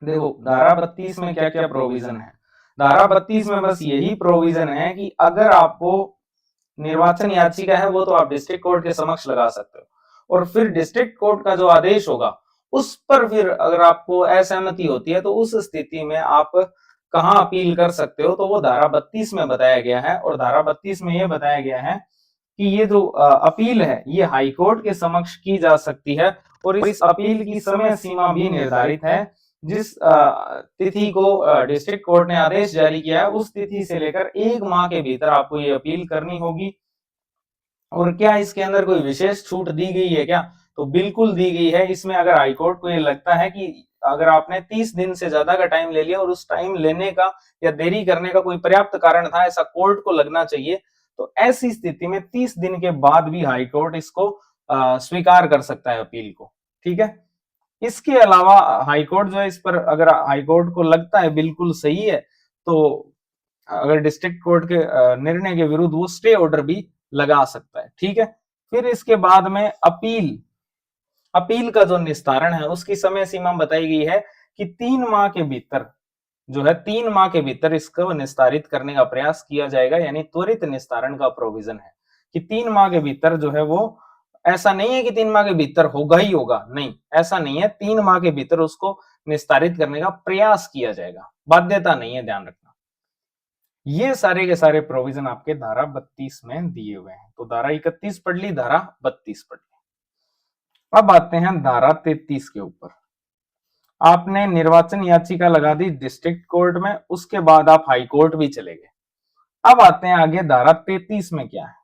देखो धारा 32 में क्या क्या प्रोविजन है। धारा 32 में बस यही प्रोविजन है कि अगर आपको निर्वाचन याचिका है वो तो आप डिस्ट्रिक्ट कोर्ट के समक्ष लगा सकते हो, और फिर डिस्ट्रिक्ट कोर्ट का जो आदेश होगा उस पर फिर अगर आपको असहमति होती है तो उस स्थिति में आप कहां अपील कर सकते हो, तो वो धारा 32 में बताया गया है। और धारा 32 में यह बताया गया है कि ये जो अपील है ये हाईकोर्ट के समक्ष की जा सकती है, और इस अपील की समय सीमा भी निर्धारित है। जिस तिथि को डिस्ट्रिक्ट कोर्ट ने आदेश जारी किया है उस तिथि से लेकर 1 माह के भीतर आपको ये अपील करनी होगी। और क्या इसके अंदर कोई विशेष छूट दी गई है क्या? तो बिल्कुल दी गई है। इसमें अगर हाईकोर्ट को ये लगता है कि अगर आपने 30 दिन से ज्यादा का टाइम ले लिया और उस टाइम लेने का या देरी करने का कोई पर्याप्त कारण था, ऐसा कोर्ट को लगना चाहिए, तो ऐसी स्थिति में 30 दिन के बाद भी हाईकोर्ट इसको स्वीकार कर सकता है अपील को। ठीक है, इसके अलावा हाईकोर्ट जो है इस पर अगर हाईकोर्ट को लगता है बिल्कुल सही है तो अगर डिस्ट्रिक्ट कोर्ट के निर्णय के विरुद्ध वो स्टे ऑर्डर भी लगा सकता है। ठीक है, फिर इसके बाद में अपील, अपील का जो निस्तारण है उसकी समय सीमा बताई गई है कि 3 माह के भीतर जो है 3 माह के भीतर इसको निस्तारित करने का प्रयास किया जाएगा, यानी त्वरित निस्तारण का प्रोविजन है कि 3 माह के भीतर जो है वो, ऐसा नहीं है कि 3 माह के भीतर होगा ही होगा, नहीं ऐसा नहीं है, 3 माह के भीतर उसको निस्तारित करने का प्रयास किया जाएगा, बाध्यता नहीं है, ध्यान रखना। ये सारे के सारे प्रोविजन आपके धारा 32 में दिए हुए हैं। तो धारा 31 पढ़ ली, धारा 32 पढ़ ली। अब आते हैं धारा 33 के ऊपर। आपने निर्वाचन याचिका लगा दी डिस्ट्रिक्ट कोर्ट में, उसके बाद आप हाई कोर्ट भी चले गए। अब आते हैं आगे धारा 33 में क्या है।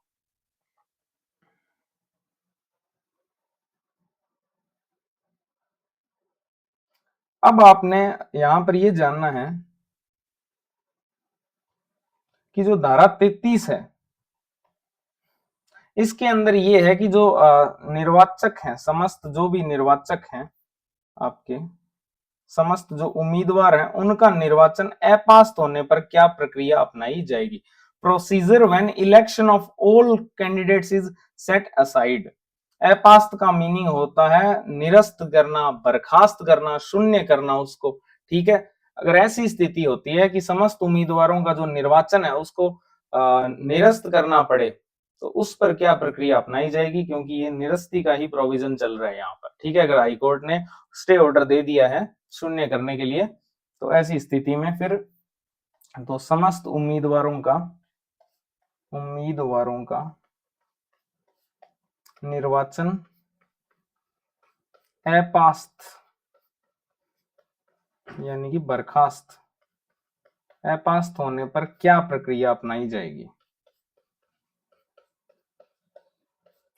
अब आपने यहां पर यह जानना है कि जो धारा 33 है इसके अंदर यह है कि जो निर्वाचक हैं, समस्त जो भी निर्वाचक हैं आपके, समस्त जो उम्मीदवार हैं उनका निर्वाचन अपास्त होने पर क्या प्रक्रिया अपनाई जाएगी। Procedure when election of all candidates is set aside. अपास्त का मीनिंग होता है निरस्त करना, बर्खास्त करना, शून्य करना उसको। ठीक है, अगर ऐसी स्थिति होती है कि समस्त उम्मीदवारों का जो निर्वाचन है उसको निरस्त करना पड़े, तो उस पर क्या प्रक्रिया अपनाई जाएगी, क्योंकि ये निरस्ती का ही प्रोविजन चल रहा है यहाँ पर, ठीक है। अगर हाईकोर्ट ने स्टे ऑर्डर दे दिया है शून्य करने के लिए, तो ऐसी स्थिति में फिर तो समस्त उम्मीदवारों का निर्वाचन अपास्त यानी कि बर्खास्त, अपास्त होने पर क्या प्रक्रिया अपनाई जाएगी,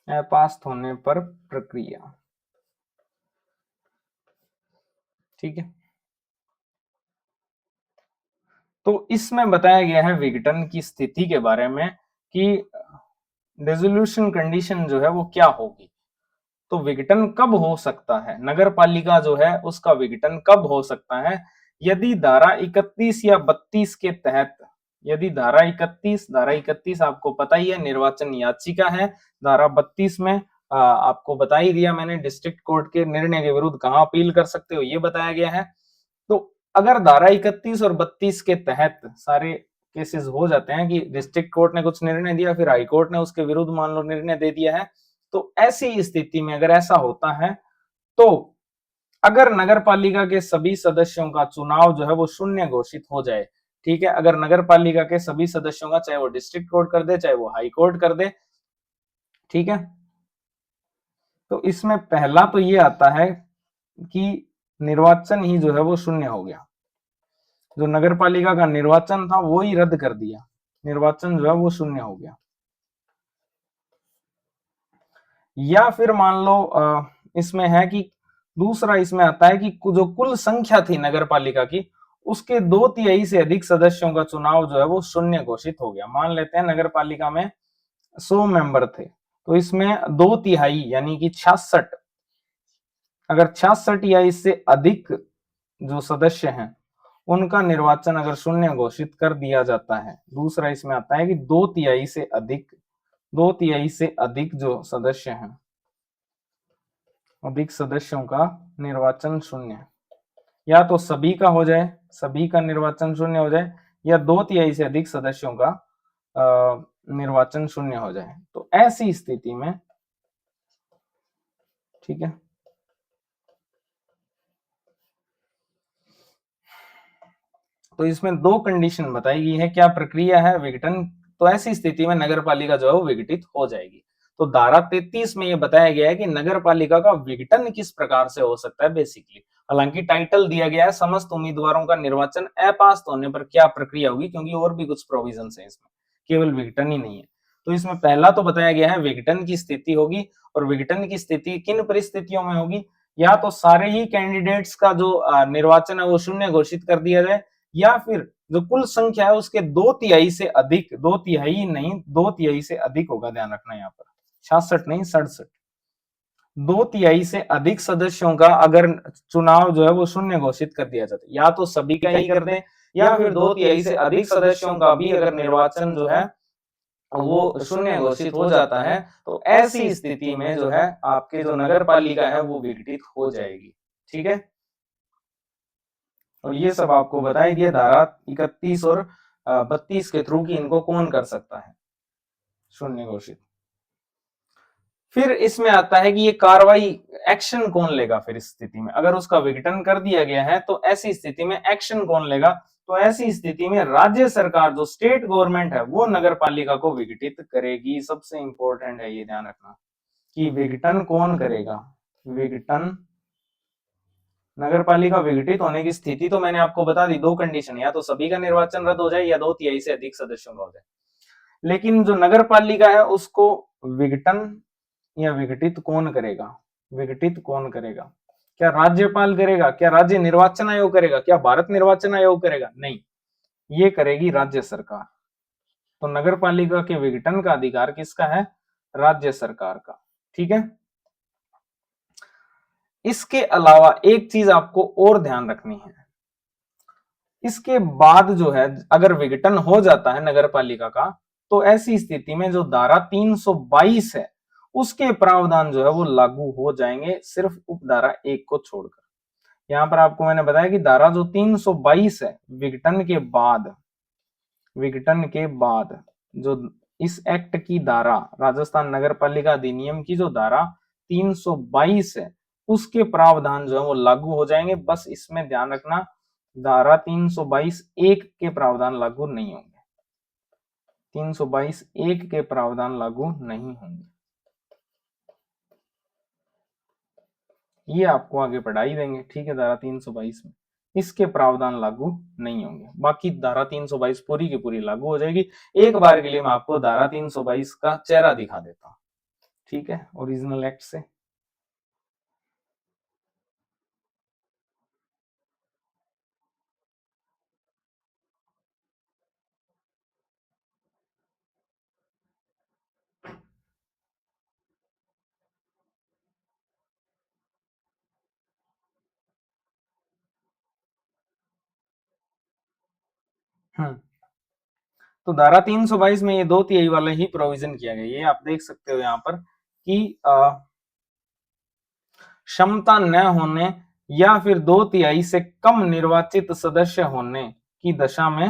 अपास्त होने पर प्रक्रिया, ठीक है। तो इसमें बताया गया है विघटन की स्थिति के बारे में कि डिसोल्यूशन कंडीशन जो है वो क्या होगी। तो विघटन कब हो सकता है, नगर पालिका जो है उसका विघटन कब हो सकता है, यदि धारा 31 या 32 के तहत, यदि धारा 31 आपको पता ही है निर्वाचन याचिका है, धारा 32 में आपको बता ही दिया मैंने, डिस्ट्रिक्ट कोर्ट के निर्णय के विरुद्ध कहां अपील कर सकते हो ये बताया गया है। तो अगर धारा 31 और 32 के तहत सारे केसेस हो जाते हैं कि डिस्ट्रिक्ट कोर्ट ने कुछ निर्णय दिया, फिर हाई कोर्ट ने उसके विरुद्ध मान लो निर्णय दे दिया है, तो ऐसी स्थिति में अगर ऐसा होता है, तो अगर नगर पालिका के सभी सदस्यों का चुनाव जो है वो शून्य घोषित हो जाए, ठीक है, अगर नगर पालिका के सभी सदस्यों का, चाहे वो डिस्ट्रिक्ट कोर्ट कर दे चाहे वो हाई कोर्ट कर दे, ठीक है, तो इसमें पहला तो ये आता है कि निर्वाचन ही जो है वो शून्य हो गया, जो नगर पालिका का निर्वाचन था वो ही रद्द कर दिया, निर्वाचन जो है वो शून्य हो गया। या फिर मान लो इसमें है कि दूसरा इसमें आता है कि जो कुल संख्या थी नगर पालिका की, उसके 2/3 से अधिक सदस्यों का चुनाव जो है वो शून्य घोषित हो गया। मान लेते हैं नगर पालिका में 100 मेंबर थे, तो इसमें 2/3 यानी कि 66, अगर 66 या इससे अधिक जो सदस्य हैं उनका निर्वाचन अगर शून्य घोषित कर दिया जाता है। दूसरा इसमें आता है कि 2/3 से अधिक, 2/3 से अधिक जो सदस्य हैं, अधिक सदस्यों का निर्वाचन शून्य, या तो सभी का हो जाए, सभी का निर्वाचन शून्य हो जाए, या 2/3 से अधिक सदस्यों का निर्वाचन शून्य हो जाए। तो ऐसी स्थिति में, ठीक है, तो इसमें 2 कंडीशन बताई गई है, क्या प्रक्रिया है विघटन, तो ऐसी स्थिति में नगर पालिका जो है वो विघटित हो जाएगी। तो धारा 33 में ये बताया गया है कि नगर पालिका का विघटन किस प्रकार से हो सकता है बेसिकली। हालांकि टाइटल दिया गया है समस्त उम्मीदवारों का निर्वाचन अपास्त होने पर क्या प्रक्रिया होगी, क्योंकि और भी कुछ प्रोविजन है इसमें, केवल विघटन ही नहीं है। तो इसमें पहला तो बताया गया है विघटन की स्थिति होगी, और विघटन की स्थिति किन परिस्थितियों में होगी, या तो सारे ही कैंडिडेट्स का जो निर्वाचन है वो शून्य घोषित कर दिया जाए, या फिर जो कुल संख्या है उसके 2/3 से अधिक, 2/3 नहीं 2/3 से अधिक होगा, ध्यान रखना यहाँ पर 66 नहीं 67, 2/3 से अधिक सदस्यों का अगर चुनाव जो है वो शून्य घोषित कर दिया जाता है, या तो सभी का ही कर दे, या फिर 2/3 से अधिक सदस्यों का भी अगर निर्वाचन जो है वो शून्य घोषित हो जाता है, तो ऐसी स्थिति में जो है आपके जो नगर पालिका है वो विघटित हो जाएगी, ठीक है। और ये सब आपको बताई दिया धारा 31 और 32 के थ्रू कि इनको कौन कर सकता है शून्य घोषित। फिर इसमें आता है कि ये कार्रवाई, एक्शन कौन लेगा फिर इस स्थिति में, अगर उसका विघटन कर दिया गया है तो ऐसी स्थिति में एक्शन कौन लेगा, तो ऐसी स्थिति में राज्य सरकार जो स्टेट गवर्नमेंट है वो नगर पालिका को विघटित करेगी। सबसे इंपॉर्टेंट है ये ध्यान रखना कि विघटन कौन करेगा, विघटन, नगर पालिका विघटित होने की स्थिति तो मैंने आपको बता दी, 2 कंडीशन, या तो सभी का निर्वाचन रद्द हो जाए या 2/3 से अधिक सदस्यों का हो जाए। लेकिन जो नगर पालिका है उसको विघटन या विघटित कौन करेगा, विघटित कौन करेगा, क्या राज्यपाल करेगा, क्या राज्य निर्वाचन आयोग करेगा, क्या भारत निर्वाचन आयोग करेगा, नहीं, ये करेगी राज्य सरकार। तो नगर पालिका के विघटन का अधिकार किसका है, राज्य सरकार का, ठीक है। इसके अलावा एक चीज आपको और ध्यान रखनी है, इसके बाद जो है अगर विघटन हो जाता है नगर पालिका का, तो ऐसी स्थिति में जो धारा 322 है उसके प्रावधान जो है वो लागू हो जाएंगे, सिर्फ उपधारा 1 को छोड़कर। यहां पर आपको मैंने बताया कि धारा जो 322 है विघटन के बाद, विघटन के बाद जो इस एक्ट की धारा, राजस्थान नगर पालिका अधिनियम की जो धारा 322 है उसके प्रावधान जो है वो लागू हो जाएंगे। बस इसमें ध्यान रखना, धारा 322 एक के प्रावधान लागू नहीं होंगे, 322 एक के प्रावधान लागू नहीं होंगे। ये आपको आगे पढ़ाई देंगे, ठीक है। धारा 322 में इसके प्रावधान लागू नहीं होंगे, बाकी धारा 322 पूरी की पूरी लागू हो जाएगी। एक बार के लिए मैं आपको धारा 322 का चेहरा दिखा देता हूं, ठीक है, ओरिजिनल एक्ट से। तो धारा 322 में ये 2/3 वाला ही प्रोविजन किया गया। ये आप देख सकते हो यहाँ पर कि क्षमता न होने या फिर 2/3 से कम निर्वाचित सदस्य होने की दशा में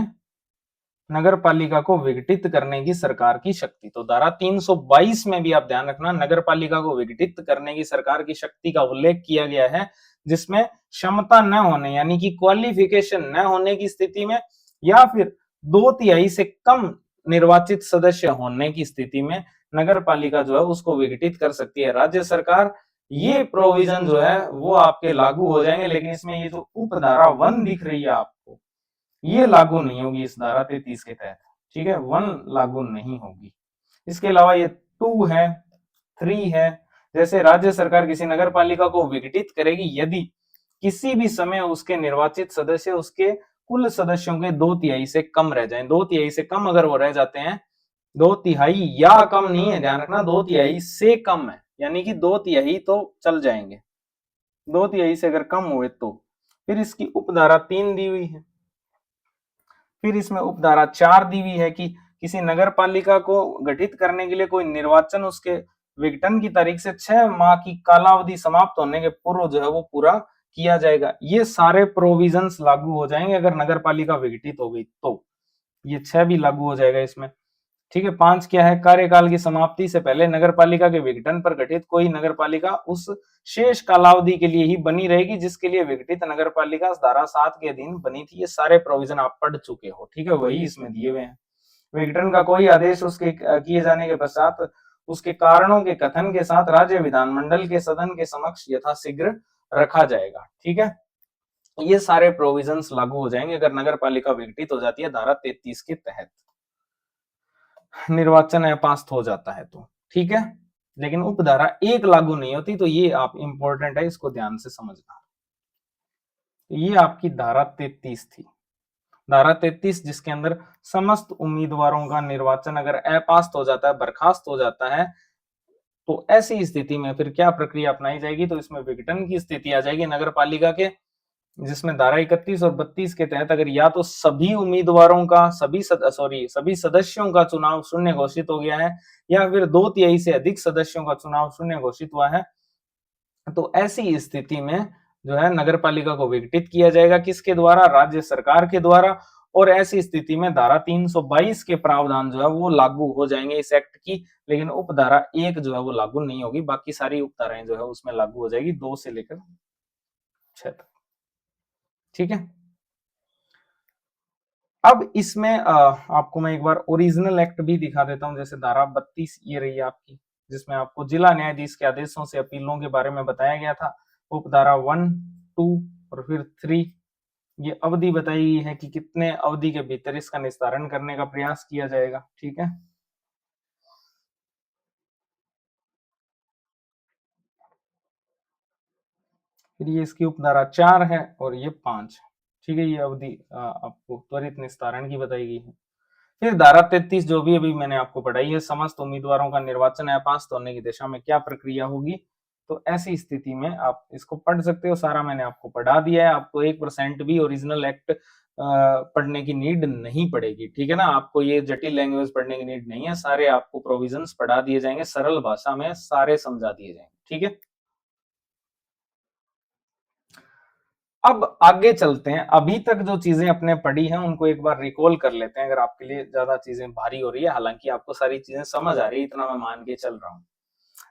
नगर पालिका को विघटित करने की सरकार की शक्ति। तो धारा 322 में भी आप ध्यान रखना, नगर पालिका को विघटित करने की सरकार की शक्ति का उल्लेख किया गया है, जिसमें क्षमता न होने यानी कि क्वालिफिकेशन न होने की स्थिति में या फिर 2/3 से कम निर्वाचित सदस्य होने की स्थिति में नगर पालिका जो है उसको विघटित कर सकती है राज्य सरकार। ये प्रोविजन जो है वो आपके लागू हो जाएंगे, लेकिन इसमें ये जो उपधारा 1 दिख रही है आपको, ये लागू नहीं होगी इस धारा 33 के तहत, ठीक है, 1 लागू नहीं होगी। इसके अलावा ये 2 है, 3 है। जैसे राज्य सरकार किसी नगर पालिका को विघटित करेगी यदि किसी भी समय उसके निर्वाचित सदस्य उसके कुल सदस्यों के 2/3 से कम रह जाएं। 2/3 से कम अगर वो रह जाते हैं, 2/3 या कम नहीं है, ध्यान रखना 2/3 से कम है, यानी कि 2/3 तो चल जाएंगे, 2/3 से अगर कम हुए तो फिर इसकी उपधारा 3 दी हुई है। फिर इसमें उपधारा 4 दी हुई है कि किसी नगर पालिका को गठित करने के लिए कोई निर्वाचन उसके विघटन की तारीख से 6 माह की कालावधि समाप्त होने के पूर्व जो है वो पूरा किया जाएगा। ये सारे प्रोविजंस लागू हो जाएंगे अगर नगर पालिका विघटित हो गई तो, ये 6 भी लागू हो जाएगा इसमें, ठीक है। 5 क्या है, कार्यकाल की समाप्ति से पहले नगर पालिका के विघटन पर गठित कोई नगर पालिका उस शेष कालावधि के लिए ही बनी रहेगी जिसके लिए विघटित नगर पालिका धारा 7 के अधीन बनी थी। ये सारे प्रोविजन आप पढ़ चुके हो, ठीक है, वही इसमें दिए हुए हैं। विघटन का कोई आदेश उसके किए जाने के पश्चात उसके कारणों के कथन के साथ राज्य विधानमंडल के सदन के समक्ष यथाशीघ्र रखा जाएगा, ठीक है। ये सारे प्रोविजंस लागू हो जाएंगे अगर नगर पालिका विघटित हो जाती है धारा 33 के तहत, निर्वाचन अपास्त हो जाता है तो, ठीक है। लेकिन उपधारा 1 लागू नहीं होती, तो ये आप इंपॉर्टेंट है, इसको ध्यान से समझना। ये आपकी धारा 33 थी, धारा 33 जिसके अंदर समस्त उम्मीदवारों का निर्वाचन अगर अपास्त हो जाता है, बर्खास्त हो जाता है, तो ऐसी स्थिति में फिर क्या प्रक्रिया अपनाई जाएगी, तो इसमें विघटन की स्थिति आ जाएगी नगर पालिका के, जिसमें धारा 31 और 32 के तहत अगर या तो सभी उम्मीदवारों का सभी सदस्यों का चुनाव शून्य घोषित हो गया है या फिर 2/3 से अधिक सदस्यों का चुनाव शून्य घोषित हुआ है, तो ऐसी स्थिति में जो है नगर पालिका को विघटित किया जाएगा, किसके द्वारा, राज्य सरकार के द्वारा। और ऐसी स्थिति में धारा 322 के प्रावधान जो है वो लागू हो जाएंगे इस एक्ट की, लेकिन उपधारा 1 जो है वो लागू नहीं होगी, बाकी सारी उपधाराएं जो है उसमें लागू हो जाएगी 2 से लेकर 6 तक, ठीक है। अब इसमें आपको मैं एक बार ओरिजिनल एक्ट भी दिखा देता हूं, जैसे धारा 32 ये रही आपकी, जिसमें आपको जिला न्यायाधीश के आदेशों से अपीलों के बारे में बताया गया था। उपधारा 1, 2 और फिर 3 ये अवधि बताई गई है कि कितने अवधि के भीतर इसका निस्तारण करने का प्रयास किया जाएगा, ठीक है। फिर ये इसकी उपधारा 4 है और ये 5, ठीक है। ये अवधि आपको त्वरित निस्तारण की बताई गई है। फिर धारा 33 जो भी अभी मैंने आपको पढ़ाई है, समस्त उम्मीदवारों का निर्वाचन अपास्त होने की दिशा में क्या प्रक्रिया होगी, तो ऐसी स्थिति में आप इसको पढ़ सकते हो, सारा मैंने आपको पढ़ा दिया है। आपको 1% भी ओरिजिनल एक्ट पढ़ने की नीड नहीं पड़ेगी, ठीक है ना। आपको ये जटिल लैंग्वेज पढ़ने की नीड नहीं है, सारे आपको प्रोविजंस पढ़ा दिए जाएंगे, सरल भाषा में सारे समझा दिए जाएंगे, ठीक है। अब आगे चलते हैं, अभी तक जो चीजें अपने पढ़ी हैं उनको एक बार रिकॉल कर लेते हैं, अगर आपके लिए ज्यादा चीजें भारी हो रही है, हालांकि आपको सारी चीजें समझ आ रही है इतना मैं मान के चल रहा हूं।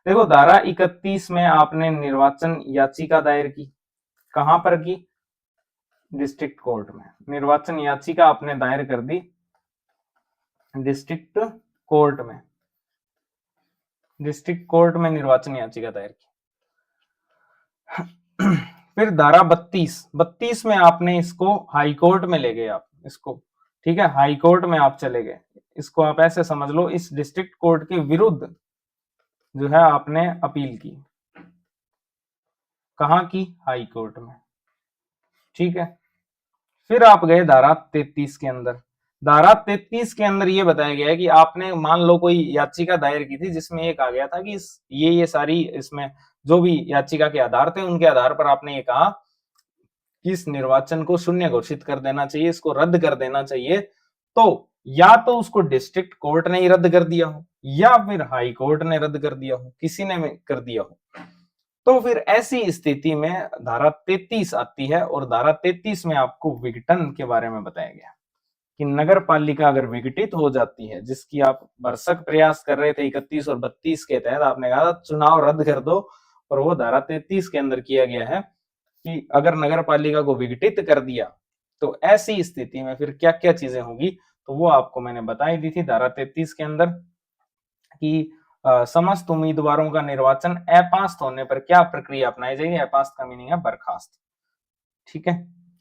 देखो धारा 31 में आपने निर्वाचन याचिका दायर की, कहां पर की? डिस्ट्रिक्ट कोर्ट में। निर्वाचन याचिका आपने दायर कर दी डिस्ट्रिक्ट कोर्ट में, डिस्ट्रिक्ट कोर्ट में निर्वाचन याचिका दायर की। फिर धारा 32 में आपने इसको हाई कोर्ट में ले गए, आप इसको, ठीक है, हाई कोर्ट में आप चले गए। इसको आप ऐसे समझ लो, इस डिस्ट्रिक्ट कोर्ट के विरुद्ध जो है आपने अपील की, कहां की? हाई कोर्ट में, ठीक है। फिर आप गए धारा 33 के अंदर। धारा 33 के अंदर ये बताया गया है कि आपने मान लो कोई याचिका दायर की थी जिसमें ये कहा गया था कि ये सारी इसमें जो भी याचिका के आधार थे उनके आधार पर आपने ये कहा कि इस निर्वाचन को शून्य घोषित कर देना चाहिए, इसको रद्द कर देना चाहिए। तो या तो उसको डिस्ट्रिक्ट कोर्ट ने ही रद्द कर दिया हो या फिर हाई कोर्ट ने रद्द कर दिया हो, किसी ने कर दिया हो। तो फिर ऐसी स्थिति में धारा 33 आती है और धारा 33 में आपको विघटन के बारे में बताया गया कि नगर पालिका अगर विघटित हो जाती है, जिसकी आप भरसक प्रयास कर रहे थे 31 और 32 के तहत, आपने कहा चुनाव रद्द कर दो, और वो धारा 33 के अंदर किया गया है कि अगर नगर पालिका को विघटित कर दिया तो ऐसी स्थिति में फिर क्या क्या चीजें होगी, तो वो आपको मैंने बताई दी थी धारा 33 के अंदर कि समस्त उम्मीदवारों का निर्वाचन अपास्त होने पर क्या प्रक्रिया अपनाई जाएगी। अपास्त का मीनिंग है बर्खास्त, ठीक है।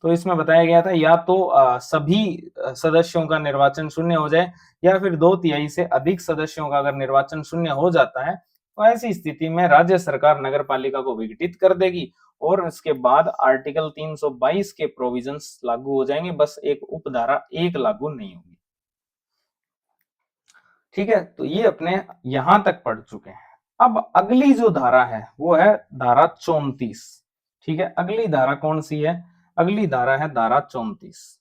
तो इसमें बताया गया था या तो सभी सदस्यों का निर्वाचन शून्य हो जाए या फिर 2/3 से अधिक सदस्यों का अगर निर्वाचन शून्य हो जाता है तो ऐसी स्थिति में राज्य सरकार नगर पालिका को विघटित कर देगी और इसके बाद आर्टिकल 322 के प्रोविजंस लागू हो जाएंगे, बस एक उपधारा 1 लागू नहीं होगी, ठीक है। तो ये अपने यहां तक पढ़ चुके हैं। अब अगली जो धारा है वो है धारा 34, ठीक है। अगली धारा कौन सी है? अगली धारा है धारा 34।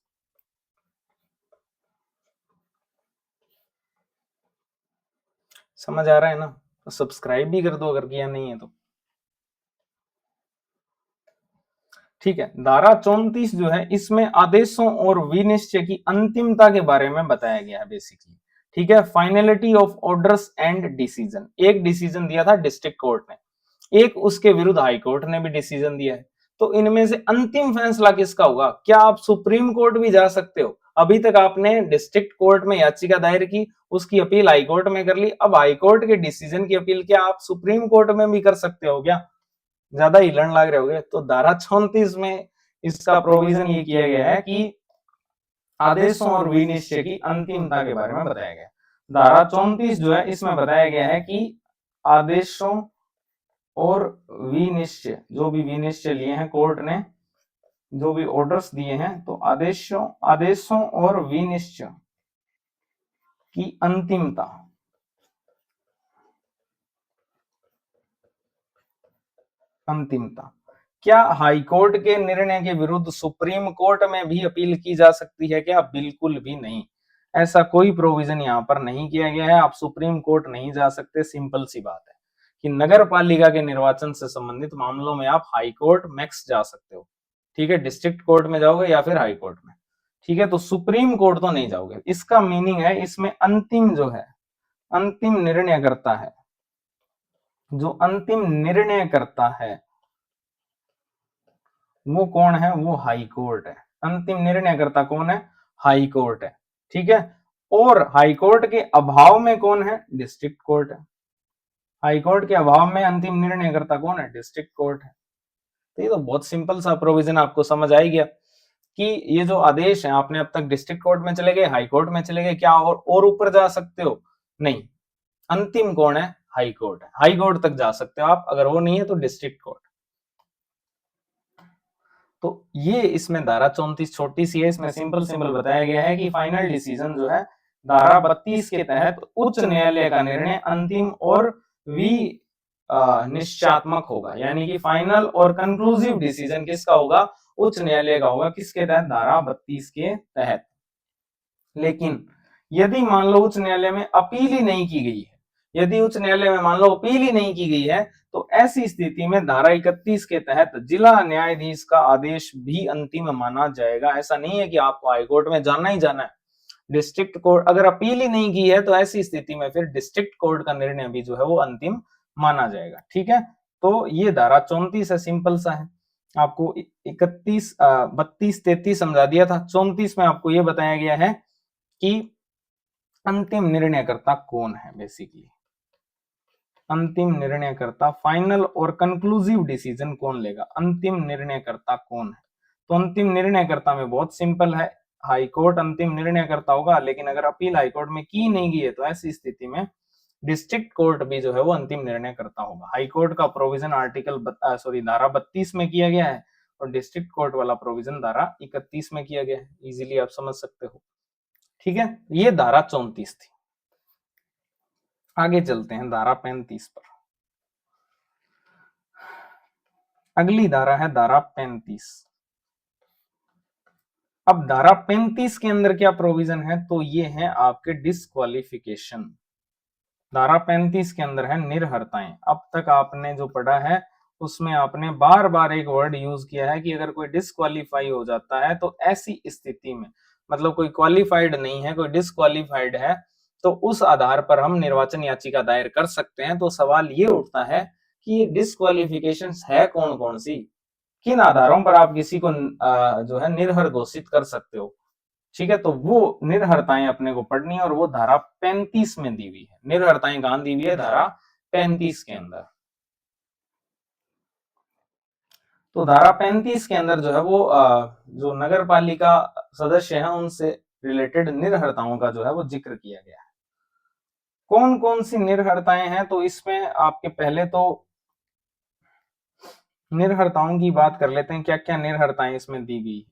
समझ आ रहा है ना? तो सब्सक्राइब भी कर दो अगर किया नहीं है तो, ठीक है। धारा 34 जो है इसमें आदेशों और विनिश्चय की अंतिमता के बारे में बताया गया है बेसिकली, ठीक है। Finality of orders and decision, एक डिसीजन दिया था डिस्ट्रिक्ट कोर्ट ने, एक उसके विरुद्ध हाई कोर्ट ने भी डिसीजन दिया है। तो इनमें से अंतिम फैसला किसका होगा? क्या आप सुप्रीम कोर्ट भी जा सकते हो? अभी तक आपने डिस्ट्रिक्ट कोर्ट में याचिका दायर की, उसकी अपील हाई कोर्ट में कर ली, अब हाई कोर्ट के डिसीजन की अपील क्या आप सुप्रीम कोर्ट में भी कर सकते हो क्या? ज्यादा हिलन लग रहे होगे। तो धारा 34 में इसका प्रोविजन ये किया गया है कि आदेशों और विनिश्चय की अंतिमता के बारे में बताया गया। धारा 34 जो है इसमें बताया गया है कि आदेशों और विनिश्चय, जो भी विनिश्चय लिए हैं कोर्ट ने, जो भी ऑर्डर्स दिए हैं, तो आदेशों और विनिश्चय की अंतिमता, अंतिमता क्या हाई कोर्ट के निर्णय के विरुद्ध सुप्रीम कोर्ट में भी अपील की जा सकती है क्या? बिल्कुल भी नहीं, ऐसा कोई प्रोविजन यहाँ पर नहीं किया गया है। आप सुप्रीम कोर्ट नहीं जा सकते, सिंपल सी बात है कि नगर पालिका के निर्वाचन से संबंधित मामलों में आप हाई कोर्ट मैक्स जा सकते हो, ठीक है। डिस्ट्रिक्ट कोर्ट में जाओगे या फिर हाई कोर्ट में, ठीक है। तो सुप्रीम कोर्ट तो नहीं जाओगे। इसका मीनिंग है इसमें अंतिम जो है, अंतिम निर्णय करता है, जो अंतिम निर्णय करता है वो कौन है? वो हाई कोर्ट है। अंतिम निर्णय करता कौन है? हाई कोर्ट है, ठीक है। और हाई कोर्ट के अभाव में कौन है? डिस्ट्रिक्ट कोर्ट है। हाई कोर्ट के अभाव में अंतिम निर्णय करता कौन है? डिस्ट्रिक्ट कोर्ट है। तो ये तो बहुत सिंपल सा प्रोविजन आपको समझ आ गया कि ये जो आदेश है, आपने अब तक डिस्ट्रिक्ट कोर्ट में चले गए, हाई कोर्ट में चले गए, क्या और ऊपर जा सकते हो? नहीं, अंतिम कौन है? हाई कोर्ट है। हाई कोर्ट तक जा सकते हो आप, अगर वो नहीं है तो डिस्ट्रिक्ट कोर्ट। तो ये इसमें धारा 34 छोटी सी है, इसमें सिंपल सिंपल बताया गया है कि फाइनल डिसीजन जो है धारा 32 के तहत उच्च न्यायालय का निर्णय अंतिम और निश्चयात्मक होगा, यानी कि फाइनल और कंक्लूसिव डिसीजन किसका होगा? उच्च न्यायालय का होगा। किसके तहत? धारा 32 के तहत। लेकिन यदि मान लो उच्च न्यायालय में अपील ही नहीं की गई है, यदि उच्च न्यायालय में मान लो अपील ही नहीं की गई है, तो ऐसी स्थिति में धारा 31 के तहत जिला न्यायाधीश का आदेश भी अंतिम माना जाएगा। ऐसा नहीं है कि आपको हाईकोर्ट में जाना ही जाना है। डिस्ट्रिक्ट कोर्ट अगर अपील ही नहीं की है तो ऐसी स्थिति में फिर डिस्ट्रिक्ट कोर्ट का निर्णय भी जो है वो अंतिम माना जाएगा। ठीक है, तो ये धारा 34 है, सिंपल सा है। आपको 31, 32, 33 समझा दिया था। 34 में आपको ये बताया गया है कि अंतिम निर्णयकर्ता कौन है। बेसिकली अंतिम निर्णयकर्ता, फाइनल और कंक्लूसिव डिसीजन कौन लेगा, अंतिम निर्णयकर्ता कौन है। तो अंतिम निर्णयकर्ता में बहुत सिंपल है, हाईकोर्ट अंतिम निर्णयकर्ता होगा। लेकिन अगर अपील हाईकोर्ट में की नहीं गई है तो ऐसी स्थिति में डिस्ट्रिक्ट कोर्ट भी जो है वो अंतिम निर्णय करता होगा। हाईकोर्ट का प्रोविजन धारा 32 में किया गया है और डिस्ट्रिक्ट कोर्ट वाला प्रोविजन धारा 31 में किया गया है। इजीली आप समझ सकते हो। ठीक है, ये धारा 34 थी। आगे चलते हैं धारा 35 पर। अगली धारा है धारा 35। अब धारा 35 के अंदर क्या प्रोविजन है, तो ये है आपके डिस्क्वालिफिकेशन। धारा 35 के अंदर है निर्हरताएं। अब तक आपने जो पढ़ा है उसमें आपने बार बार एक वर्ड यूज किया है कि अगर कोई डिस्क्वालीफाई हो जाता है तो ऐसी स्थिति में, मतलब कोई क्वालिफाइड नहीं है, कोई डिस्क्वालीफाइड है, तो उस आधार पर हम निर्वाचन याचिका दायर कर सकते हैं। तो सवाल ये उठता है कि ये डिस्क्वालिफिकेशन है कौन कौन सी, किन आधारों पर आप किसी को जो है निर्हर घोषित कर सकते हो। ठीक है, तो वो निर्हरताएं अपने को पढ़नी है और वो धारा 35 में दी हुई है। निर्हरताएं कहां दी हुई है, धारा 35 के अंदर। तो धारा 35 के अंदर जो है वो जो नगर पालिका सदस्य हैं उनसे रिलेटेड निर्हरताओं का जो है वो जिक्र किया गया है। कौन कौन सी निर्हरताएं हैं, तो इसमें आपके पहले तो निर्हरताओं की बात कर लेते हैं, क्या क्या निर्हरताएं इसमें दी गई।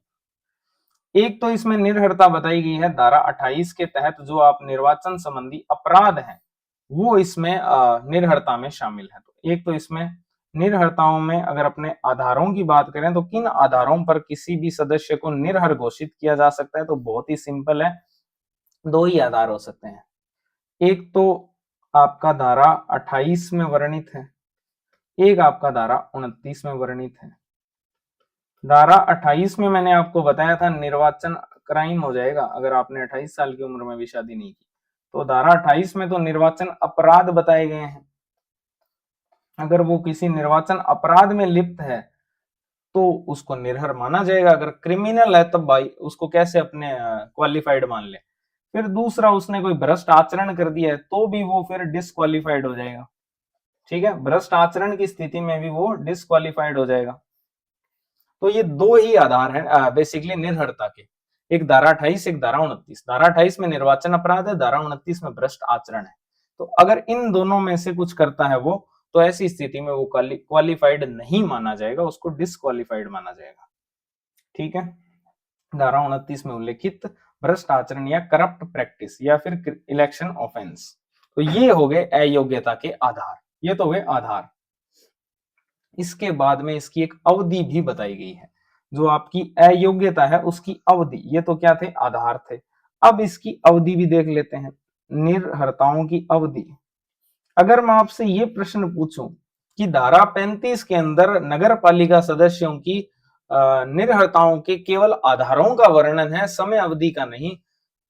एक तो इसमें निर्हरता बताई गई है धारा 28 के तहत जो आप निर्वाचन संबंधी अपराध हैं वो इसमें निर्हरता में शामिल है। तो एक तो इसमें निर्हरताओं में अगर अपने आधारों की बात करें तो किन आधारों पर किसी भी सदस्य को निर्हर घोषित किया जा सकता है, तो बहुत ही सिंपल है, दो ही आधार हो सकते हैं। एक तो आपका धारा 28 में वर्णित है, एक आपका धारा 29 में वर्णित है। धारा 28 में मैंने आपको बताया था निर्वाचन क्राइम हो जाएगा अगर आपने 28 साल की उम्र में भी शादी नहीं की। तो धारा 28 में तो निर्वाचन अपराध बताए गए हैं। अगर वो किसी निर्वाचन अपराध में लिप्त है तो उसको निर्हर माना जाएगा। अगर क्रिमिनल है तब भाई उसको कैसे अपने क्वालिफाइड मान ले। फिर दूसरा, उसने कोई भ्रष्ट आचरण कर दिया है तो भी वो फिर डिस्क्वालिफाइड हो जाएगा। ठीक है, भ्रष्ट आचरण की स्थिति में भी वो डिस्क्वालिफाइड हो जाएगा। तो ये दो ही आधार हैं बेसिकली निर्हरता के, एक धारा 28, एक धारा 29। धारा 28 में निर्वाचन अपराध है, धारा 29 में भ्रष्ट आचरण है। तो अगर इन दोनों में से कुछ करता है वो, तो ऐसी स्थिति में वो क्वालिफाइड नहीं माना जाएगा, उसको डिस्क्वालिफाइड माना जाएगा। ठीक है, धारा 29 में उल्लेखित भ्रष्ट आचरण या करप्ट प्रैक्टिस या फिर इलेक्शन ऑफेंस। तो ये हो गए अयोग्यता के आधार, ये तो हुए आधार। इसके बाद में इसकी एक अवधि भी बताई गई है। जो आपकी अयोग्यता है उसकी अवधि, ये तो क्या थे, आधार थे। अब इसकी अवधि भी देख लेते हैं, निर्हरताओं की अवधि। अगर मैं आपसे ये प्रश्न पूछूं कि धारा 35 के अंदर नगर पालिका सदस्यों की निर्हरताओं के केवल आधारों का वर्णन है, समय अवधि का नहीं,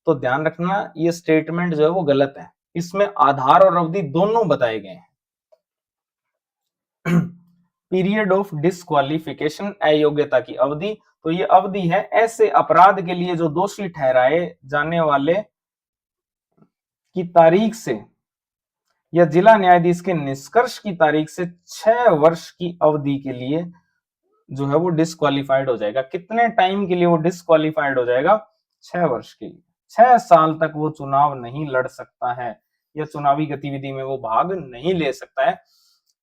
तो ध्यान रखना ये स्टेटमेंट जो है वो गलत है। इसमें आधार और अवधि दोनों बताए गए हैं। पीरियड ऑफ डिस्क्वालिफिकेशन, अयोग्यता की अवधि, तो ये अवधि है ऐसे अपराध के लिए जो दोषी ठहराए जाने वाले की तारीख से या जिला न्यायाधीश के निष्कर्ष की तारीख से 6 वर्ष की अवधि के लिए जो है वो डिस्क्वालिफाइड हो जाएगा। कितने टाइम के लिए वो डिस्क्वालिफाइड हो जाएगा, 6 वर्ष के लिए। 6 साल तक वो चुनाव नहीं लड़ सकता है या चुनावी गतिविधि में वो भाग नहीं ले सकता है।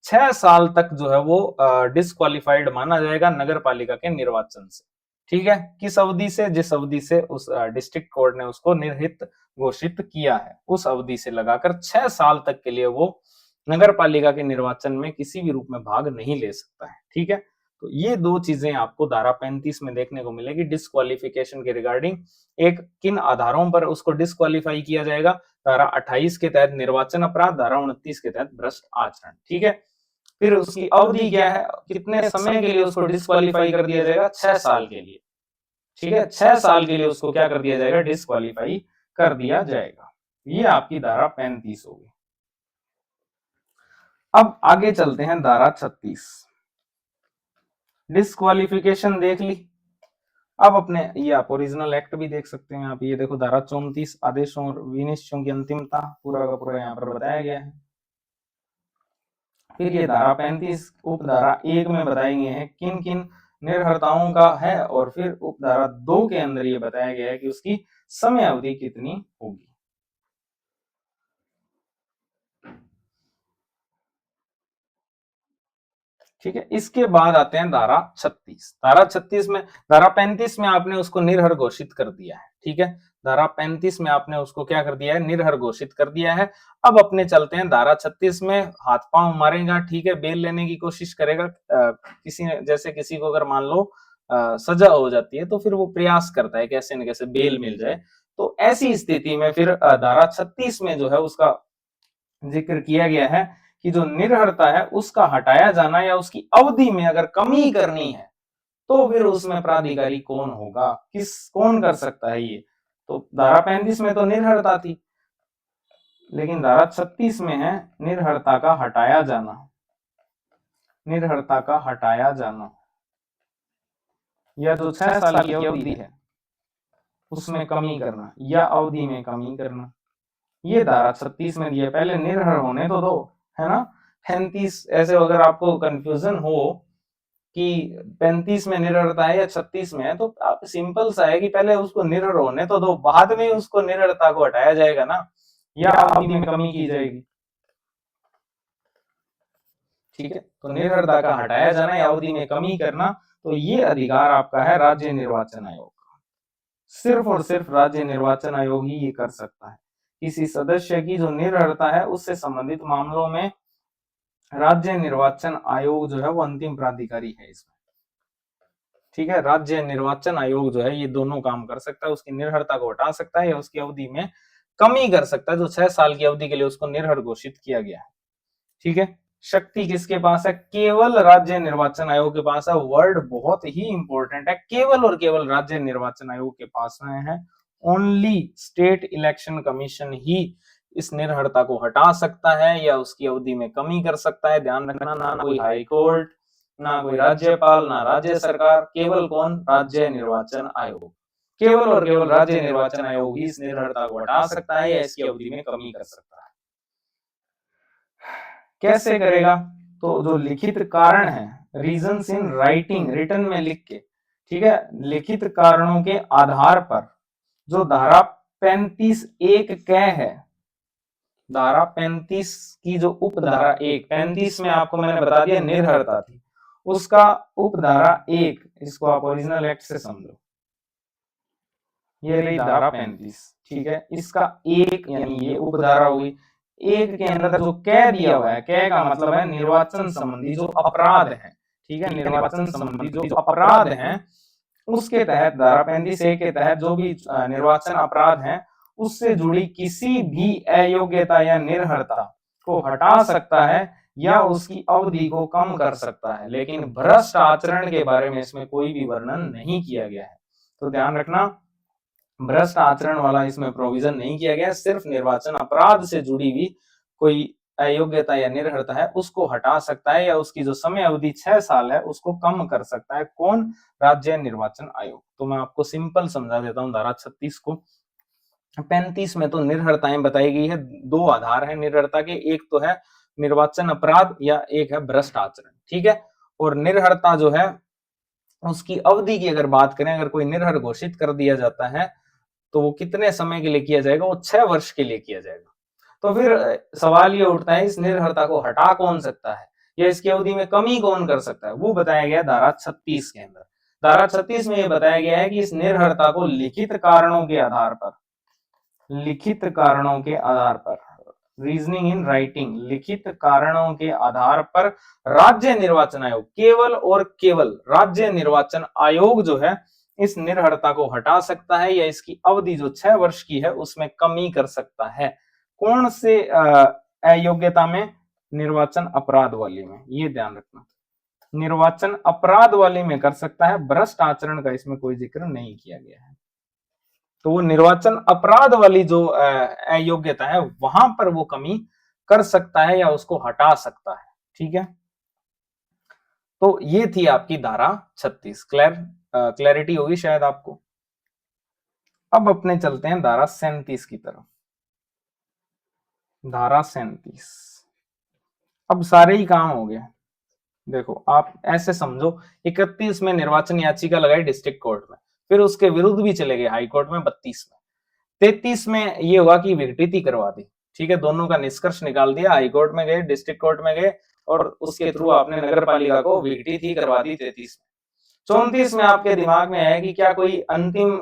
6 साल तक जो है वो डिस्क्वालिफाइड माना जाएगा नगर पालिका के निर्वाचन से। ठीक है, किस अवधि से, जिस अवधि से उस डिस्ट्रिक्ट कोर्ट ने उसको निर्हित घोषित किया है, उस अवधि से लगाकर 6 साल तक के लिए वो नगर पालिका के निर्वाचन में किसी भी रूप में भाग नहीं ले सकता है। ठीक है, तो ये दो चीजें आपको धारा 35 में देखने को मिलेगी डिस्क्वालिफिकेशन के रिगार्डिंग। एक, किन आधारों पर उसको डिस्क्वालिफाई किया जाएगा, धारा 28 के तहत निर्वाचन अपराध, धारा 29 के तहत भ्रष्ट आचरण। ठीक है, फिर उसकी अवधि क्या है, कितने समय के लिए उसको डिस्क्वालीफाई कर दिया जाएगा, 6 साल के लिए। ठीक है, 6 साल के लिए उसको क्या कर दिया जाएगा, डिस्क्वालीफाई कर दिया जाएगा। ये आपकी धारा 35 होगी। अब आगे चलते हैं धारा 36। डिस्क्वालिफिकेशन देख ली। अब अपने ये आप ओरिजिनल एक्ट भी देख सकते हैं आप, ये देखो धारा 34 आदेशों और विनिश्चयों की अंतिमता, पूरा का पूरा यहाँ पर बताया गया है। फिर ये धारा 35 उप धारा 1 में बताए गए हैं किन किन निर्भरताओं का है, और फिर उप धारा 2 के अंदर ये बताया गया है कि उसकी समय अवधि कितनी होगी। ठीक है, इसके बाद आते हैं धारा 36। धारा 36 में, धारा 35 में आपने उसको निर्हर घोषित कर दिया है। ठीक है, धारा 35 में आपने उसको क्या कर दिया है, निर्हर घोषित कर दिया है। अब अपने चलते हैं धारा 36 में, हाथ पांव मारेगा, ठीक है, बेल लेने की कोशिश करेगा। किसी जैसे किसी को अगर मान लो सजा हो जाती है तो फिर वो प्रयास करता है कैसे न कैसे बेल मिल जाए। तो ऐसी स्थिति में फिर धारा 36 में जो है उसका जिक्र किया गया है कि जो निर्हरता है उसका हटाया जाना या उसकी अवधि में अगर कमी करनी है तो फिर उसमें प्राधिकारी कौन होगा, कौन कर सकता है ये। तो धारा 35 में तो निर्हरता थी, लेकिन धारा 36 में है निर्हरता का हटाया जाना। निर्हरता का हटाया जाना या जो 6 साल की अवधि है उसमें कमी करना या अवधि में कमी करना, ये धारा 36 में दिया। पहले निर्भर होने तो दो, है ना। 35 ऐसे अगर आपको कंफ्यूजन हो कि 35 में निर्भरता है या 36 में है, तो आप सिंपल सा है कि पहले उसको निर्भर होने तो दो, बाद में उसको निर्भरता को हटाया जाएगा ना, या अवधि में कमी की जाएगी। ठीक है, तो निर्भरता का हटाया जाना या अवधि में कमी करना, तो ये अधिकार आपका है राज्य निर्वाचन आयोग का। सिर्फ और सिर्फ राज्य निर्वाचन आयोग ही ये कर सकता है। किसी सदस्य की जो निर्भरता है उससे संबंधित मामलों में राज्य निर्वाचन आयोग जो है वो अंतिम प्राधिकारी है इसमें। ठीक है, राज्य निर्वाचन आयोग जो है ये दोनों काम कर सकता है, उसकी निर्भरता को हटा सकता है या उसकी अवधि में कमी कर सकता है, जो 6 साल की अवधि के लिए उसको निर्भर घोषित किया गया है। ठीक है, शक्ति किसके पास है, केवल राज्य निर्वाचन आयोग के पास है। वर्ड बहुत ही इंपॉर्टेंट है, केवल और केवल राज्य निर्वाचन आयोग के पास में है। ओनली स्टेट इलेक्शन कमीशन ही इस निर्भरता को हटा सकता है या उसकी अवधि में कमी कर सकता है। ध्यान रखना, ना कोई हाई कोर्ट, ना कोई राज्यपाल, ना राज्य सरकार, केवल कौन, राज्य निर्वाचन आयोग। केवल और केवल राज्य निर्वाचन आयोग ही इस निर्भरता को हटा सकता है या इसकी अवधि में कमी कर सकता है। कैसे करेगा, तो जो लिखित कारण है, रीजंस इन राइटिंग, रिटर्न में लिख के, ठीक है, लिखित कारणों के आधार पर जो धारा 35(1) क है, धारा 35 की जो उपधारा 1, 35 में आपको मैंने बता दिया निर्भरता थी, उसका उपधारा 1, इसको आप ओरिजिनल एक्ट से समझो, ये रही धारा 35। ठीक है, इसका एक यानी ये उपधारा होगी। एक के अंदर जो कह दिया हुआ है, कह का मतलब है निर्वाचन संबंधी जो अपराध है। ठीक है, निर्वाचन संबंधी जो अपराध है उसके तहत धारा 35(1) के तहत जो भी निर्वाचन अपराध है उससे जुड़ी किसी भी अयोग्यता या निर्हरता को हटा सकता है या उसकी अवधि को कम कर सकता है, लेकिन भ्रष्ट आचरण के बारे में इसमें कोई भी वर्णन नहीं किया गया है। तो ध्यान रखना, भ्रष्ट आचरण वाला इसमें प्रोविजन नहीं किया गया, सिर्फ निर्वाचन अपराध से जुड़ी हुई कोई अयोग्यता या निर्हरता है उसको हटा सकता है या उसकी जो समय अवधि 6 साल है उसको कम कर सकता है। कौन, राज्य निर्वाचन आयोग। तो मैं आपको सिंपल समझा देता हूं धारा 36 को। 35 में तो निर्हरताएं बताई गई है, दो आधार है निर्हरता के, एक तो है निर्वाचन अपराध या एक है भ्रष्ट आचरण। ठीक है, और निर्हरता जो है उसकी अवधि की अगर बात करें, अगर कोई निर्हर घोषित कर दिया जाता है तो वो कितने समय के लिए किया जाएगा, वो 6 वर्ष के लिए किया जाएगा। तो फिर सवाल ये उठता है, इस निर्भरता को हटा कौन सकता है या इसकी अवधि में कमी कौन कर सकता है, वो बताया गया धारा 36 के अंदर। धारा 36 में ये बताया गया है कि इस निर्भरता को लिखित कारणों के आधार पर, लिखित कारणों के आधार पर, रीजनिंग इन राइटिंग, लिखित कारणों के आधार पर राज्य निर्वाचन आयोग, केवल और केवल राज्य निर्वाचन आयोग जो है इस निर्भरता को हटा सकता है या इसकी अवधि जो 6 वर्ष की है उसमें कमी कर सकता है। कौन से अयोग्यता में, निर्वाचन अपराध वाली में, ये ध्यान रखना। निर्वाचन अपराध वाली में कर सकता है, भ्रष्ट आचरण का इसमें कोई जिक्र नहीं किया गया है। तो वो निर्वाचन अपराध वाली जो अयोग्यता है वहां पर वो कमी कर सकता है या उसको हटा सकता है। ठीक है, तो ये थी आपकी धारा 36। क्लैरिटी होगी शायद आपको। अब अपने चलते हैं धारा 37 की तरफ। धारा 37, अब सारे ही काम हो गए। देखो आप ऐसे समझो, 31 में निर्वाचन याचिका लगाई डिस्ट्रिक्ट कोर्ट में, फिर उसके विरुद्ध भी चले गए हाई कोर्ट में 32 में, 33 में ये हुआ कि विघटित करवा दी। ठीक है, दोनों का निष्कर्ष निकाल दिया, हाई कोर्ट में गए, डिस्ट्रिक्ट कोर्ट में गए और उसके थ्रू आपने नगर पालिका को विघटित ही करवा दी 33 में। 34 में आपके दिमाग में है कि क्या कोई अंतिम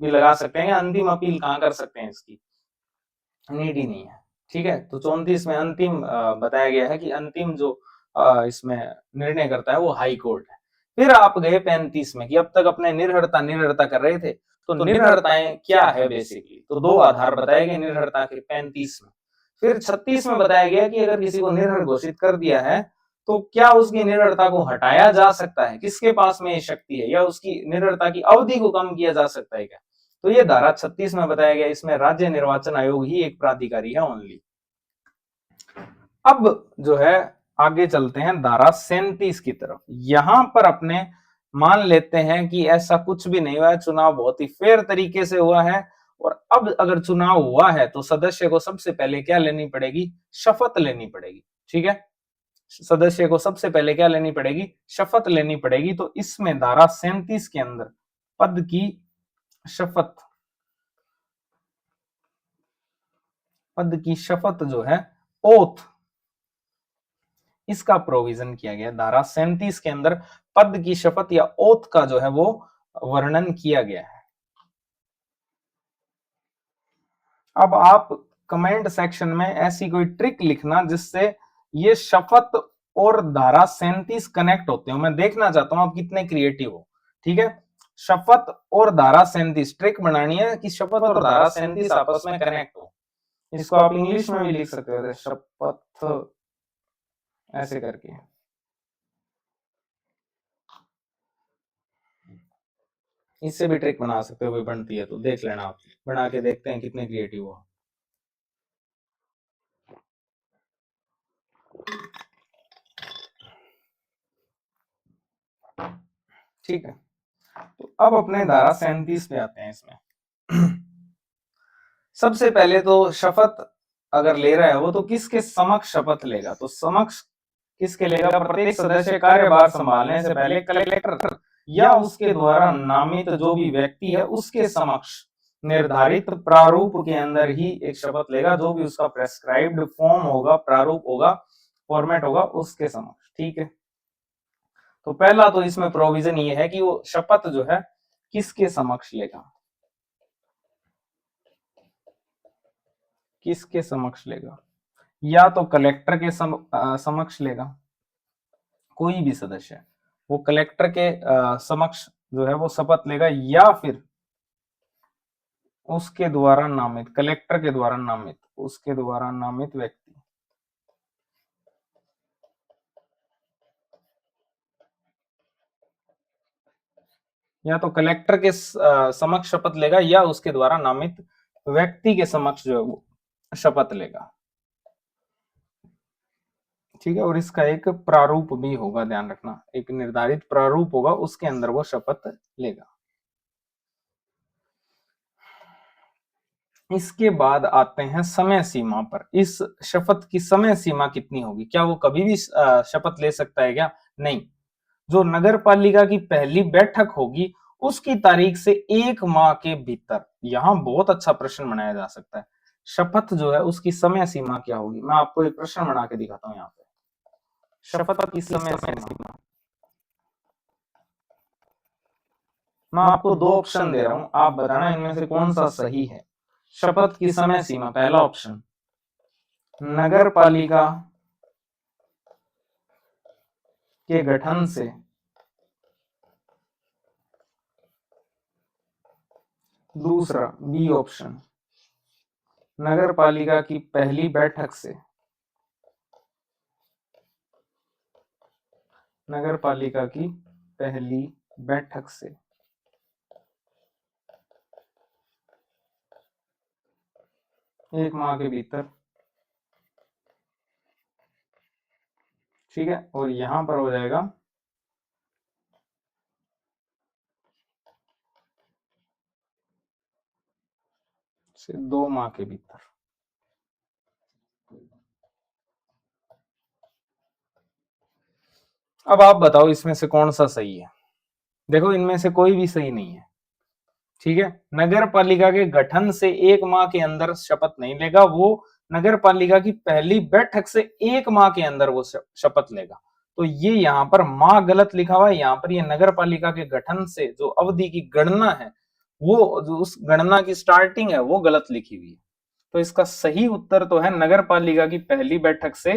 भी लगा सकते हैं, अंतिम अपील कहां कर सकते हैं, इसकी नीड ही नहीं है। ठीक है, तो 34 में अंतिम बताया गया है कि अंतिम जो इसमें निर्णय करता है वो हाई कोर्ट है। फिर आप गए 35 में कि अब तक अपने निर्भरता कर रहे थे, तो निर्भरताएं क्या है बेसिकली, तो दो आधार बताए गए निर्भरता के 35 में। फिर 36 में बताया गया कि अगर किसी को निर्भर घोषित कर दिया है तो क्या उसकी निर्भरता को हटाया जा सकता है, किसके पास में ये शक्ति है, या उसकी निर्भरता की अवधि को कम किया जा सकता है क्या। तो ये धारा 36 में बताया गया, इसमें राज्य निर्वाचन आयोग ही एक प्राधिकारी है ओनली। अब जो है आगे चलते हैं धारा 37 की तरफ। यहां पर अपने मान लेते हैं कि ऐसा कुछ भी नहीं हुआ है, चुनाव बहुत ही फेयर तरीके से हुआ है, और अब अगर चुनाव हुआ है तो सदस्य को सबसे पहले क्या लेनी पड़ेगी, शपथ लेनी पड़ेगी। ठीक है, सदस्य को सबसे पहले क्या लेनी पड़ेगी, शपथ लेनी पड़ेगी। तो इसमें धारा 37 के अंदर पद की शपथ, पद की शपथ जो है ओथ, इसका प्रोविजन किया गया। धारा 37 के अंदर पद की शपथ या ओथ का जो है वो वर्णन किया गया है। अब आप कमेंट सेक्शन में ऐसी कोई ट्रिक लिखना जिससे ये शपथ और धारा 37 कनेक्ट होते हो। मैं देखना चाहता हूं आप कितने क्रिएटिव हो। ठीक है, शपथ और धारा 37 ट्रिक बनानी है कि शपथ और धारा 37 आपस में कनेक्ट हो। इसको आप इंग्लिश में भी लिख सकते हो, शपथ ऐसे करके। इससे भी ट्रिक बना सकते हो, कोई बनती है तो देख लेना, आप बना के देखते हैं कितने क्रिएटिव हो। ठीक है, तो अब अपने धारा 37 पे आते हैं। इसमें सबसे पहले तो शपथ अगर ले रहा है वो, तो किसके समक्ष शपथ लेगा, तो समक्ष किसके लेगा, प्रत्येक सदस्य कार्यभार संभालने से पहले कलेक्टर या उसके द्वारा नामित जो भी व्यक्ति है उसके समक्ष निर्धारित प्रारूप के अंदर ही एक शपथ लेगा, जो भी उसका प्रेस्क्राइब्ड फॉर्म होगा, प्रारूप होगा, फॉर्मेट होगा, उसके समक्ष। ठीक है, तो पहला तो इसमें प्रोविजन ये है कि वो शपथ जो है किसके समक्ष लेगा, किसके समक्ष लेगा, या तो कलेक्टर के समक्ष लेगा, कोई भी सदस्य वो कलेक्टर के समक्ष जो है वो शपथ लेगा, या फिर उसके द्वारा नामित, कलेक्टर के द्वारा नामित, उसके द्वारा नामित व्यक्ति, या तो कलेक्टर के समक्ष शपथ लेगा या उसके द्वारा नामित व्यक्ति के समक्ष जो है वो शपथ लेगा। ठीक है, और इसका एक प्रारूप भी होगा, ध्यान रखना, एक निर्धारित प्रारूप होगा, उसके अंदर वो शपथ लेगा। इसके बाद आते हैं समय सीमा पर। इस शपथ की समय सीमा कितनी होगी, क्या वो कभी भी शपथ ले सकता है क्या, नहीं। जो नगर पालिका की पहली बैठक होगी उसकी तारीख से 1 माह के भीतर, यहां बहुत अच्छा प्रश्न बनाया जा सकता है, शपथ जो है उसकी समय सीमा क्या होगी। मैं आपको एक प्रश्न बना के दिखाता हूं यहाँ पे, शपथ की समय सीमा। मैं आपको 2 ऑप्शन दे रहा हूं, आप बताना इनमें से कौन सा सही है। शपथ की समय सीमा, पहला ऑप्शन नगर पालिका के गठन से दूसरा बी ऑप्शन नगर पालिका की पहली बैठक से, नगर पालिका की पहली बैठक से 1 माह के भीतर, ठीक है, और यहां पर हो जाएगा से 2 माह के भीतर। अब आप बताओ इसमें से कौन सा सही है। देखो इनमें से कोई भी सही नहीं है, ठीक है। नगर पालिका के गठन से 1 माह के अंदर शपथ नहीं लेगा, वो नगर पालिका की पहली बैठक से 1 माह के अंदर वो शपथ लेगा। तो ये यहाँ पर माह गलत लिखा हुआ है, यहाँ पर ये नगर पालिका के गठन से जो अवधि की गणना है, वो जो उस गणना की स्टार्टिंग है वो गलत लिखी हुई है। तो इसका सही उत्तर तो है नगर पालिका की पहली बैठक से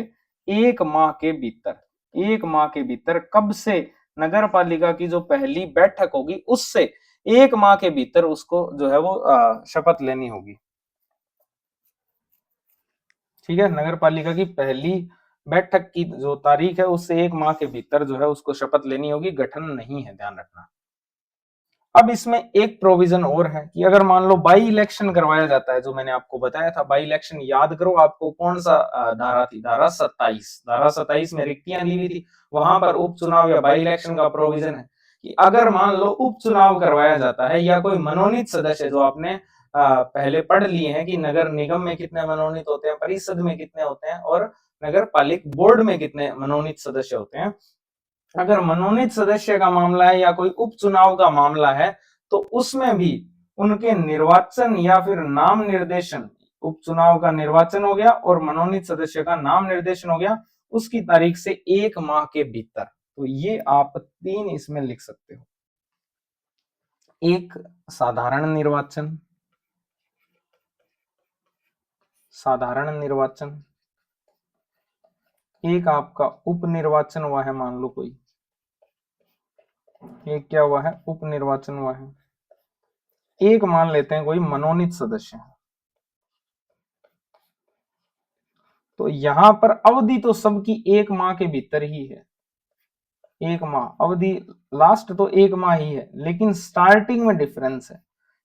1 माह के भीतर। 1 माह के भीतर कब से? नगर पालिका की जो पहली बैठक होगी उससे 1 माह के भीतर उसको जो है वो शपथ लेनी होगी, ठीक है। नगर पालिका की पहली बैठक की जो तारीख है उससे 1 माह के भीतर जो है उसको शपथ लेनी होगी, गठन नहीं है, ध्यान रखना। अब इसमें एक प्रोविजन और है कि अगर मान लो बाई इलेक्शन करवाया जाता है, जो मैंने आपको बताया था बाई इलेक्शन, याद करो आपको कौन सा धारा थी, धारा 27। धारा 27 में रिक्तियां ली हुई थी, वहां पर उपचुनाव या बाई इलेक्शन का प्रोविजन है कि अगर मान लो उपचुनाव करवाया जाता है या कोई मनोनीत सदस्य, जो आपने पहले पढ़ लिए हैं कि नगर निगम में कितने मनोनीत होते हैं, परिषद में कितने होते हैं और नगर पालिक बोर्ड में कितने मनोनीत सदस्य होते हैं, अगर मनोनीत सदस्य का मामला है या कोई उपचुनाव का मामला है तो उसमें भी उनके निर्वाचन या फिर नाम निर्देशन, उपचुनाव का निर्वाचन हो गया और मनोनीत सदस्य का नाम निर्देशन हो गया, उसकी तारीख से 1 माह के भीतर। तो ये आप 3 इसमें लिख सकते हो। एक साधारण निर्वाचन, साधारण निर्वाचन, एक आपका उप निर्वाचन हुआ है, मान लो कोई, एक क्या हुआ है, उप निर्वाचन हुआ है, एक मान लेते हैं कोई मनोनीत सदस्य। तो यहां पर अवधि तो सबकी 1 माह के भीतर ही है, 1 माह अवधि, लास्ट तो 1 माह ही है, लेकिन स्टार्टिंग में डिफरेंस है।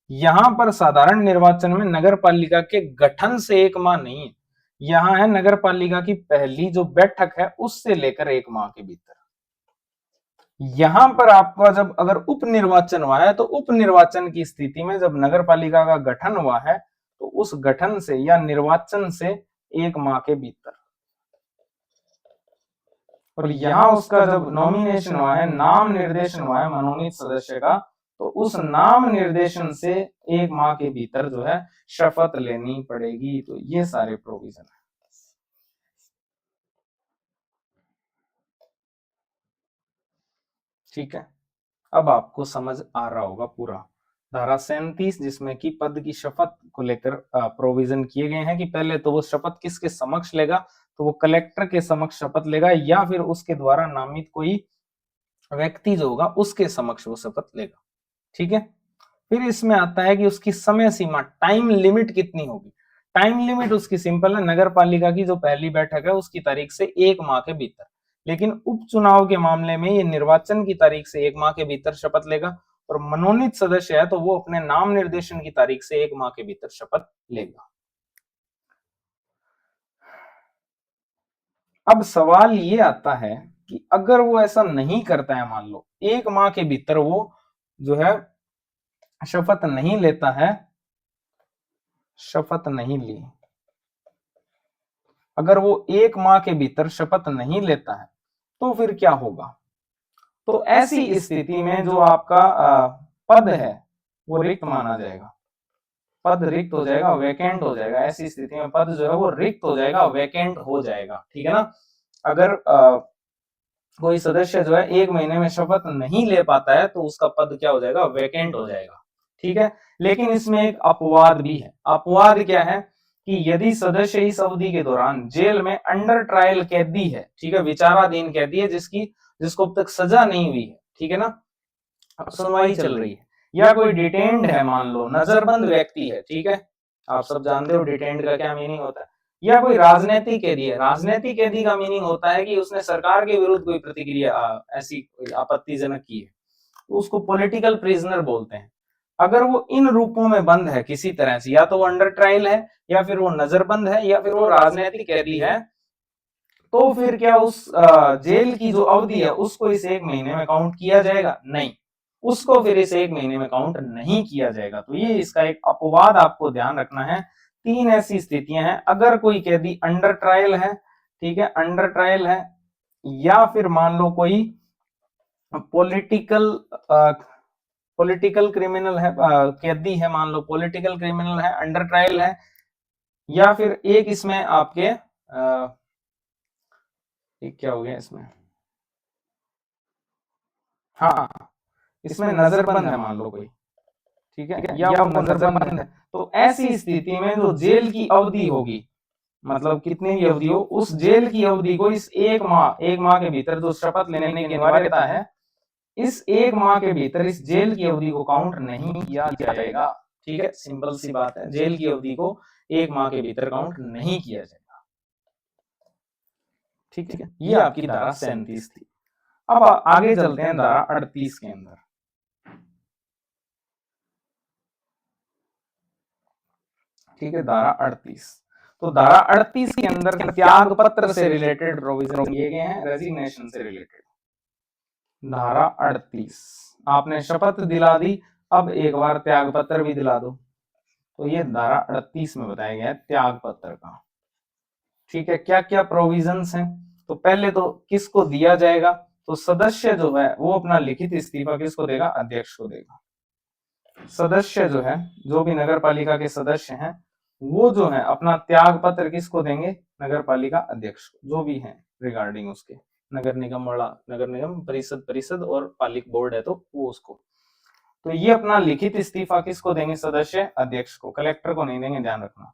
यहां पर साधारण निर्वाचन में नगर पालिका के गठन से 1 माह नहीं है, यहां है नगर पालिका की पहली जो बैठक है उससे लेकर 1 माह के भीतर। यहां पर आपका जब अगर उप निर्वाचन हुआ है तो उप निर्वाचन की स्थिति में जब नगर पालिका का गठन हुआ है तो उस गठन से या निर्वाचन से 1 माह के भीतर, और यहां उसका जब नॉमिनेशन हुआ है, नाम निर्देशन हुआ है मनोनीत सदस्य का, तो उस नाम निर्देशन से 1 माह के भीतर जो है शपथ लेनी पड़ेगी। तो ये सारे प्रोविजन है, ठीक है। अब आपको समझ आ रहा होगा पूरा। धारा 37 जिसमें कि पद की शपथ को लेकर प्रोविजन किए गए हैं कि पहले तो वो शपथ किसके समक्ष लेगा, तो वो कलेक्टर के समक्ष शपथ लेगा या फिर उसके द्वारा नामित कोई व्यक्ति जो होगा उसके समक्ष वो शपथ लेगा, ठीक है। फिर इसमें आता है कि उसकी समय सीमा, टाइम लिमिट कितनी होगी। टाइम लिमिट उसकी सिंपल है, नगर पालिका की जो पहली बैठक है उसकी तारीख से 1 माह के भीतर, लेकिन उपचुनाव के मामले में ये निर्वाचन की तारीख से 1 माह के भीतर शपथ लेगा, और मनोनीत सदस्य है तो वो अपने नाम निर्देशन की तारीख से 1 माह के भीतर शपथ लेगा। अब सवाल ये आता है कि अगर वो ऐसा नहीं करता है, मान लो 1 माह के भीतर वो जो है शपथ नहीं लेता है, शपथ नहीं ली, अगर वो 1 माह के भीतर शपथ नहीं लेता है तो फिर क्या होगा। तो ऐसी स्थिति में जो आपका पद है वो रिक्त माना जाएगा, पद रिक्त हो जाएगा, वैकेंट हो जाएगा। ऐसी स्थिति में पद जो है वो रिक्त हो जाएगा, वैकेंट हो जाएगा, ठीक है ना। अगर कोई सदस्य जो है 1 महीने में शपथ नहीं ले पाता है तो उसका पद क्या हो जाएगा, वैकेंट हो जाएगा, ठीक है। लेकिन इसमें एक अपवाद भी है। अपवाद क्या है कि यदि सदस्य इस अवधि के दौरान जेल में अंडर ट्रायल कैदी है, ठीक है, विचाराधीन कैदी है जिसको अब तक सजा नहीं हुई है, ठीक है ना, अब सुनवाई चल रही है, या कोई डिटेन्ड है, मान लो नजरबंद व्यक्ति है, ठीक है, आप सब जानते हो डिटेन्ड का क्या मीनिंग होता है, या कोई राजनीतिक कैदी है। राजनीतिक कैदी का मीनिंग होता है कि उसने सरकार के विरुद्ध कोई प्रतिक्रिया ऐसी कोई आपत्तिजनक की है, तो उसको पॉलिटिकल प्रिजनर बोलते हैं। अगर वो इन रूपों में बंद है किसी तरह से, या तो वो अंडर ट्रायल है, या फिर वो नजरबंद है, या फिर वो राजनीतिक कैदी है, तो फिर क्या उस जेल की जो अवधि है उसको इस 1 महीने में काउंट किया जाएगा? नहीं, उसको फिर इस 1 महीने में काउंट नहीं किया जाएगा। तो ये इसका एक अपवाद आपको ध्यान रखना है। 3 ऐसी स्थितियां हैं, अगर कोई कैदी अंडर ट्रायल है, ठीक है, अंडर ट्रायल है, या फिर मान लो कोई पॉलिटिकल पॉलिटिकल क्रिमिनल है, कैदी है, मान लो पॉलिटिकल क्रिमिनल है, अंडर ट्रायल है, या फिर एक इसमें आपके एक क्या हो गया इसमें, हाँ, इसमें नजरबंद है मान लो कोई, ठीक है, या वो नजरबंद है, तो ऐसी स्थिति में जो जेल की अवधि होगी, मतलब कितनी भी अवधि हो, उस जेल की अवधि को इस 1 माह के भीतर जो शपथ लेने की अनिवार्यता है, इस 1 माह के भीतर इस जेल की अवधि को काउंट नहीं किया जाएगा। ठीक है, सिंपल सी बात है, जेल की अवधि को 1 माह के भीतर काउंट नहीं किया जाएगा। ठीक है, ये आपकी धारा 37 थी। अब आगे चलते हैं धारा 38 के अंदर। ठीक है, धारा 38। तो धारा 38 के अंदर त्याग पत्र से रिलेटेड प्रोविजन दिए गए हैं, रेजिग्नेशन से रिलेटेड। धारा 38, आपने शपथ दिला दी, अब एक बार त्याग पत्र भी दिला दो। तो ये धारा 38 में बताया गया है त्याग पत्र का। ठीक है, क्या क्या प्रोविजंस हैं? तो पहले तो किसको दिया जाएगा? तो सदस्य जो है वो अपना लिखित इस्तीफा किसको देगा? अध्यक्ष को देगा। सदस्य जो है, जो भी नगर पालिका के सदस्य हैं, वो जो है अपना त्याग पत्र किसको देंगे? नगर पालिका अध्यक्ष को, जो भी है रिगार्डिंग उसके, नगर निगम वाला, नगर निगम परिषद और पालिक बोर्ड है तो वो उसको। तो ये अपना लिखित इस्तीफा किसको देंगे? सदस्य अध्यक्ष को, कलेक्टर को नहीं देंगे, ध्यान रखना।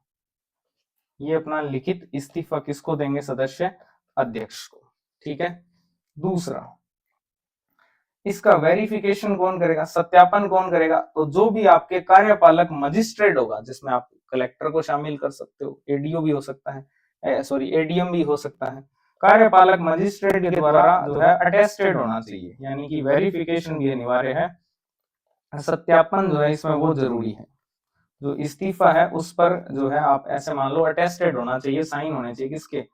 ये अपना लिखित इस्तीफा किसको देंगे? सदस्य अध्यक्ष को। ठीक है, दूसरा, इसका वेरिफिकेशन कौन करेगा? सत्यापन कौन करेगा? तो जो भी आपके कार्यपालक मजिस्ट्रेट होगा, जिसमें आप कलेक्टर को शामिल कर सकते हो, एडीओ भी हो सकता है, सॉरी एडीएम भी हो सकता है, कार्यपालक मजिस्ट्रेट के द्वारा जो है अटेस्टेड होना चाहिए, यानी कि वेरिफिकेशन भी अनिवार्य है। सत्यापन जो है इसमें वो जरूरी है, जो इस्तीफा है उस पर जो है आप ऐसे मान लो अटेस्टेड होना चाहिए, साइन होने चाहिए, किसके?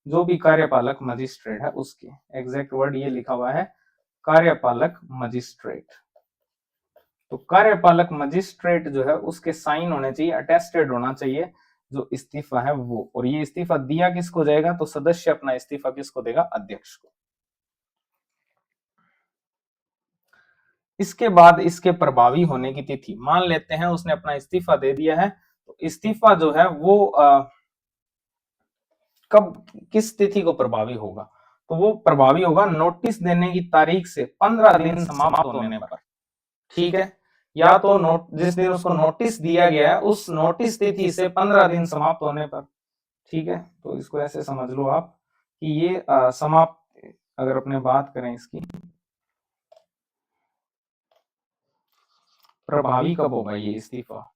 जो भी कार्यपालक मजिस्ट्रेट है उसके। एग्जैक्ट वर्ड ये लिखा हुआ है, कार्यपालक मजिस्ट्रेट। तो कार्यपालक मजिस्ट्रेट जो है उसके साइन होने चाहिए, अटेस्टेड होना चाहिए जो इस्तीफा है वो। और ये इस्तीफा दिया किसको जाएगा? तो सदस्य अपना इस्तीफा किसको देगा? अध्यक्ष को। इसके बाद इसके प्रभावी होने की तिथि, मान लेते हैं उसने अपना इस्तीफा दे दिया है, तो इस्तीफा जो है वो कब, किस तिथि को प्रभावी होगा? तो वो प्रभावी होगा नोटिस देने की तारीख से 15 दिन समाप्त होने पर। ठीक है, या तो जिस दिन उसको नोटिस दिया गया है उस नोटिस तिथि से 15 दिन समाप्त होने पर। ठीक है, तो इसको ऐसे समझ लो आप कि ये समाप्त, अगर अपने बात करें इसकी, प्रभावी कब होगा ये इस्तीफा,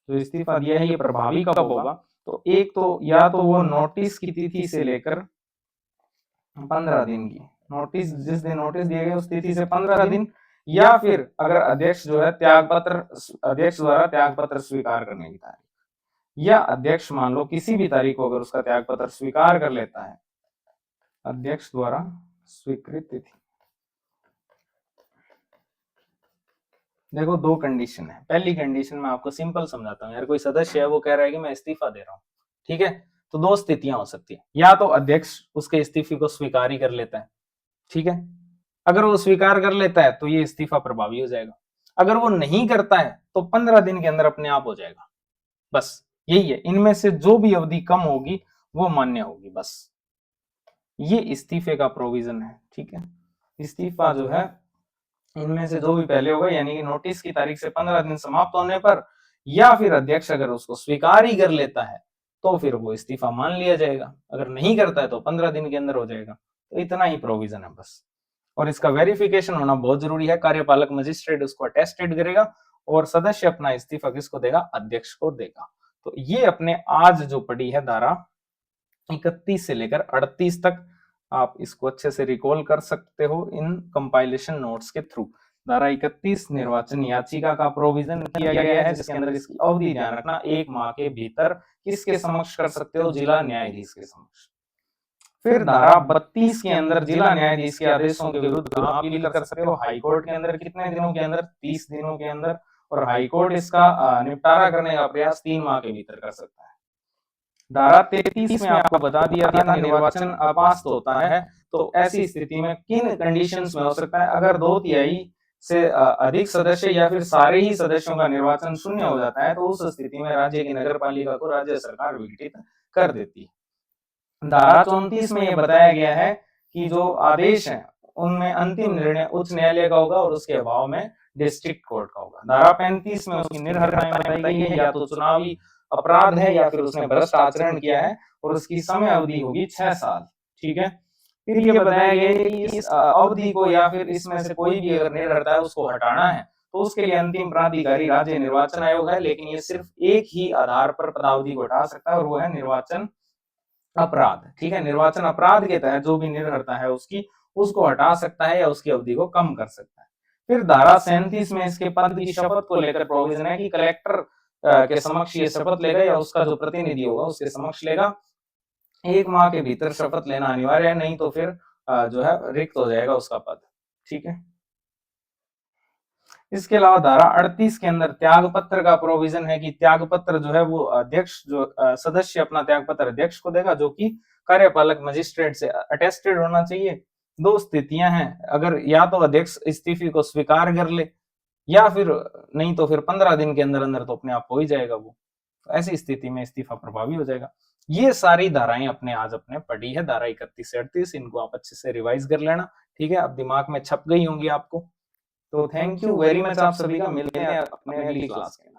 जो इस्तीफा दिया है ये प्रभावी कब होगा? तो एक तो या तो वो नोटिस की तिथि से लेकर 15 दिन की, नोटिस जिस दिन नोटिस दिया गया उस तिथि से 15 दिन, या फिर अगर अध्यक्ष जो है त्याग पत्र, अध्यक्ष द्वारा त्याग पत्र स्वीकार करने की तारीख, या अध्यक्ष मान लो किसी भी तारीख को अगर उसका त्याग पत्र स्वीकार कर लेता है, अध्यक्ष द्वारा स्वीकृत तिथि। देखो दो कंडीशन है, पहली कंडीशन मैं आपको सिंपल समझाता हूँ यार, कोई सदस्य है वो कह रहा है कि मैं इस्तीफा दे रहा हूँ, ठीक है, तो दो स्थितियां हो सकती है, या तो अध्यक्ष उसके इस्तीफे को स्वीकार ही कर लेता है, ठीक है, अगर वो स्वीकार कर लेता है तो ये इस्तीफा प्रभावी हो जाएगा, अगर वो नहीं करता है तो 15 दिन के अंदर अपने आप हो जाएगा, बस यही है, इनमें से जो भी अवधि कम होगी वो मान्य होगी, बस ये इस्तीफे का प्रोविजन है। ठीक है, इस्तीफा जो है इनमें से जो भी पहले होगा, यानी कि नोटिस की तारीख से 15 दिन समाप्त होने पर, या फिर अध्यक्ष अगर उसको स्वीकार ही कर लेता है तो फिर वो इस्तीफा मान लिया जाएगा, अगर नहीं करता है तो 15 दिन के अंदर हो जाएगा। तो इतना ही प्रोविजन है बस, और इसका वेरिफिकेशन होना बहुत जरूरी है, कार्यपालक मजिस्ट्रेट उसको अटेस्टेड करेगा और सदस्य अपना इस्तीफा किसको देगा? अध्यक्ष को देगा। तो ये अपने आज जो पड़ी है धारा 31 से लेकर 38 तक आप इसको अच्छे से रिकॉल कर सकते हो इन कंपाइलेशन नोट्स के थ्रू। धारा 31 निर्वाचन याचिका का प्रोविजन किया गया है, जिसके अंदर इसकी अवधि ध्यान रखना 1 माह के भीतर किसके समक्ष कर सकते हो, जिला न्यायाधीश के समक्ष। फिर धारा 32 के अंदर जिला न्यायाधीश के आदेशों के विरुद्ध कहां अपील कर सकते हो, हाईकोर्ट के अंदर। कितने दिनों के अंदर, 30 दिनों के अंदर। और हाईकोर्ट इसका निपटारा करने का प्रयास 3 माह के भीतर कर सकता है। धारा 33 में आपको बता दिया था निर्वाचन अपास्त होता है तो ऐसी स्थिति में किन कंडीशंस में हो सकता है, अगर 2/3 से अधिक सदस्य या फिर सारे ही सदस्यों का निर्वाचन शून्य हो जाता है, तो उस स्थिति में राज्य की नगर पालिका को राज्य सरकार विघटित कर देती है। धारा 34 में यह बताया गया है कि जो आदेश है उनमें अंतिम निर्णय उच्च न्यायालय का होगा और उसके अभाव में डिस्ट्रिक्ट कोर्ट का होगा। धारा 35 में उसकी निर्भरताएं बताई गई है, या तो चुनावी अपराध है या फिर उसने भ्रष्ट आचरण किया है, और उसकी समय अवधि होगी 6 साल। ठीक है। फिर ये बताया गया है कि इस अवधि को या फिर इसमें से कोई भी अगर निर्भरता है उसको हटाना है तो उसके लिए अंतिम प्राधिकारी राज्य निर्वाचन आयोग है, लेकिन ये सिर्फ एक ही आधार पर पदावधि को हटा सकता है और वो है निर्वाचन अपराध। ठीक है। निर्वाचन अपराध के तहत जो भी निर्भरता है उसकी, उसको हटा सकता है या उसकी अवधि को कम कर सकता है। फिर धारा 37 में इसके पद की शपथ को लेकर प्रोविजन है कि कलेक्टर के समक्ष ये शपथ लेगा या उसका जो प्रतिनिधि होगा उसके समक्ष लेगा। 1 माह के भीतर शपथ लेना अनिवार्य है, नहीं तो फिर जो है रिक्त हो जाएगा उसका पद। ठीक है। इसके अलावा धारा 38 के अंदर त्याग पत्र का प्रोविजन है कि त्याग पत्र जो है वो अध्यक्ष जो सदस्य अपना त्याग पत्र अध्यक्ष को देगा, जो कि कार्यपालक मजिस्ट्रेट से अटेस्टेड होना चाहिए। 2 स्थितियां हैं, अगर या तो अध्यक्ष इस्तीफे को स्वीकार कर ले या फिर नहीं तो फिर 15 दिन के अंदर अंदर तो अपने आप हो ही जाएगा वो। ऐसी स्थिति में इस्तीफा प्रभावी हो जाएगा। ये सारी धाराएं अपने पढ़ी है, धारा 31 से 38, इनको आप अच्छे से रिवाइज कर लेना। ठीक है। अब दिमाग में छप गई होंगी आपको। तो थैंक यू वेरी मच आप सभी का। मिलते हैं अपने अगली क्लास में।